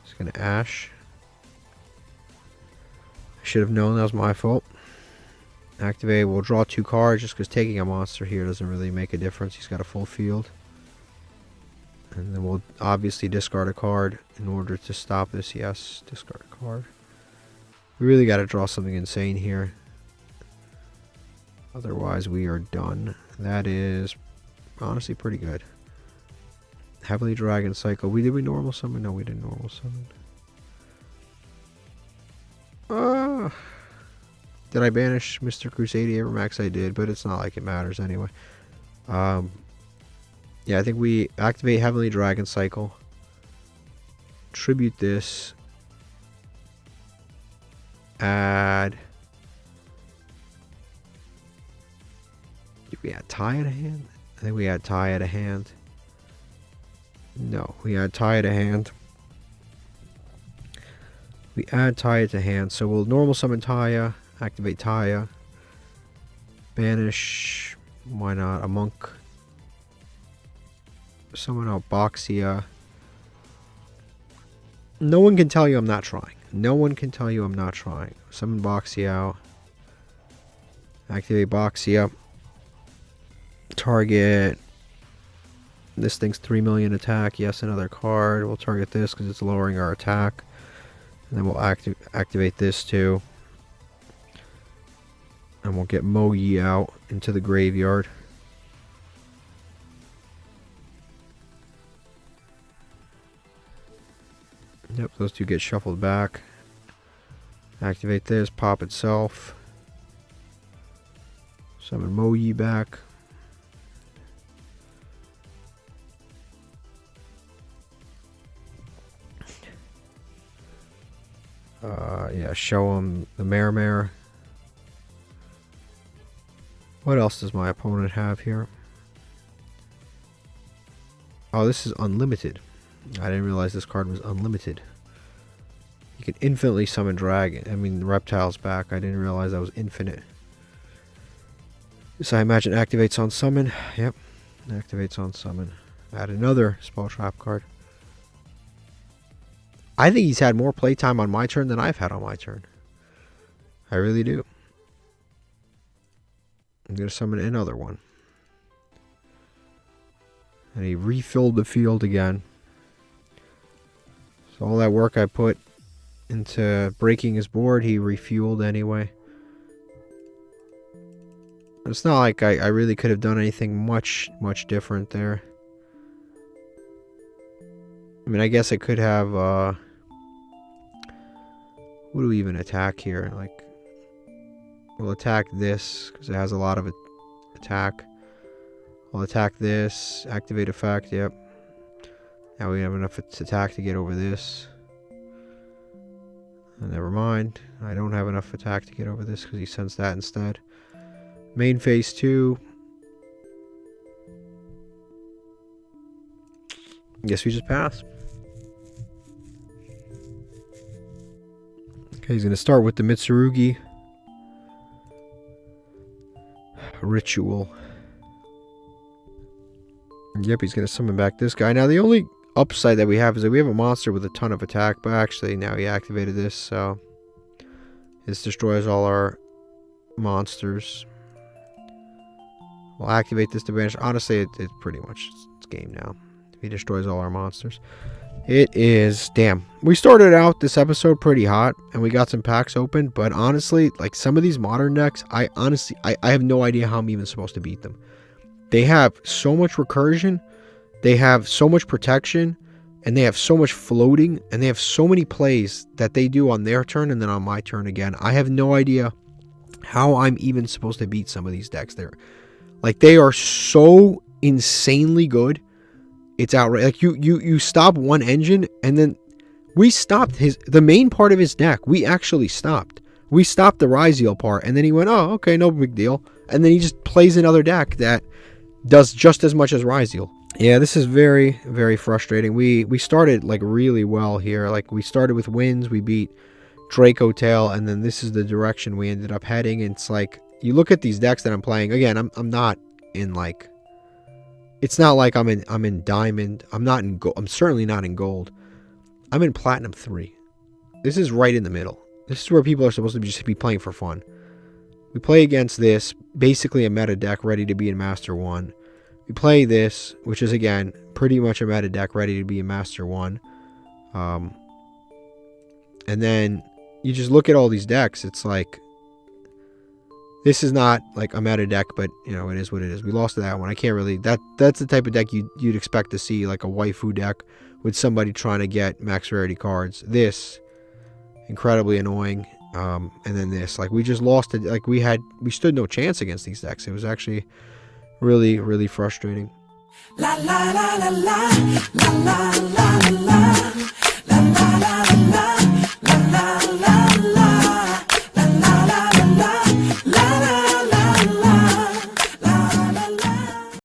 It's going to ash. I should have known that was my fault. Activate. We'll draw 2 cards just because taking a monster here doesn't really make a difference. He's got a full field. And then we'll obviously discard a card in order to stop this. Yes, discard a card. We really got to draw something insane here. Otherwise, we are done. That is honestly pretty good. Heavily Dragon Cycle. Did we normal summon? No, we didn't normal summon. Did I banish Mr. Crusadia Max? I did, but it's not like it matters anyway. Yeah, I think we activate Heavenly Dragon Cycle. Tribute this. Add. Did we add Tie at a hand? I think we add Tie at a hand. No, we add Tie at a hand. We add Taya to hand, so we'll normal summon Taya, activate Taya, banish, why not, a monk, summon out Boxia. No one can tell you I'm not trying. No one can tell you I'm not trying. Summon Boxia out, activate Boxia, target, this thing's 3 million attack, yes, another card, we'll target this because it's lowering our attack. And then we'll activate this too. And we'll get Mogi out into the graveyard. Yep, those 2 get shuffled back. Activate this, pop itself. Summon Mogi back. Yeah, show him the Mare. What else does my opponent have here? Oh, this is unlimited. I didn't realize this card was unlimited. You can infinitely summon reptiles back. I didn't realize that was infinite. So I imagine activates on summon. Yep, activates on summon. Add another spell trap card. I think he's had more playtime on my turn than I've had on my turn. I really do. I'm going to summon another one. And he refilled the field again. So all that work I put into breaking his board, he refueled anyway. It's not like I really could have done anything much different there. I mean, I guess I could have What do we even attack here? Like, we'll attack this because it has a lot of attack. We'll attack this. Activate effect. Yep. Now we have enough attack to get over this. Never mind. I don't have enough attack to get over this because he sends that instead. Main phase 2. Guess we just pass. Okay, he's going to start with the Mitsurugi Ritual. Yep, he's going to summon back this guy. Now, the only upside that we have is that we have a monster with a ton of attack, but actually now he activated this, so this destroys all our monsters. We'll activate this to banish. Honestly, it's pretty much it's game now. He destroys all our monsters. It is, damn. We started out this episode pretty hot, and we got some packs open, but honestly, like some of these modern decks, I have no idea how I'm even supposed to beat them. They have so much recursion, they have so much protection, and they have so much floating, and they have so many plays that they do on their turn and then on my turn again. I have no idea how I'm even supposed to beat some of these decks. They are so insanely good. It's outright. Like you stop one engine, and then we stopped the main part of his deck. We actually stopped. We stopped the Ryziel part, and then he went, oh, okay, no big deal. And then he just plays another deck that does just as much as Ryziel. Yeah, this is very, very frustrating. We started like really well here. Like we started with wins, we beat Draco Tail, and then this is the direction we ended up heading. And it's like you look at these decks that I'm playing. Again, I'm not in like, it's not like I'm in diamond. I'm not in gold. I'm certainly not in gold. I'm in platinum 3. This is right in the middle. This is where people are supposed to just be playing for fun. We play against this, basically a meta deck ready to be in Master 1. We play this, which is, again, pretty much a meta deck ready to be in Master 1. And then you just look at all these decks. It's like, this is not like a meta deck, but, you know, it is what it is. We lost to that one. I can't really... That's the type of deck you'd expect to see, like a waifu deck with somebody trying to get max rarity cards. This, incredibly annoying. And then this, like, we just lost it. Like, we stood no chance against these decks. It was actually really, really frustrating. La la la la la la la la la.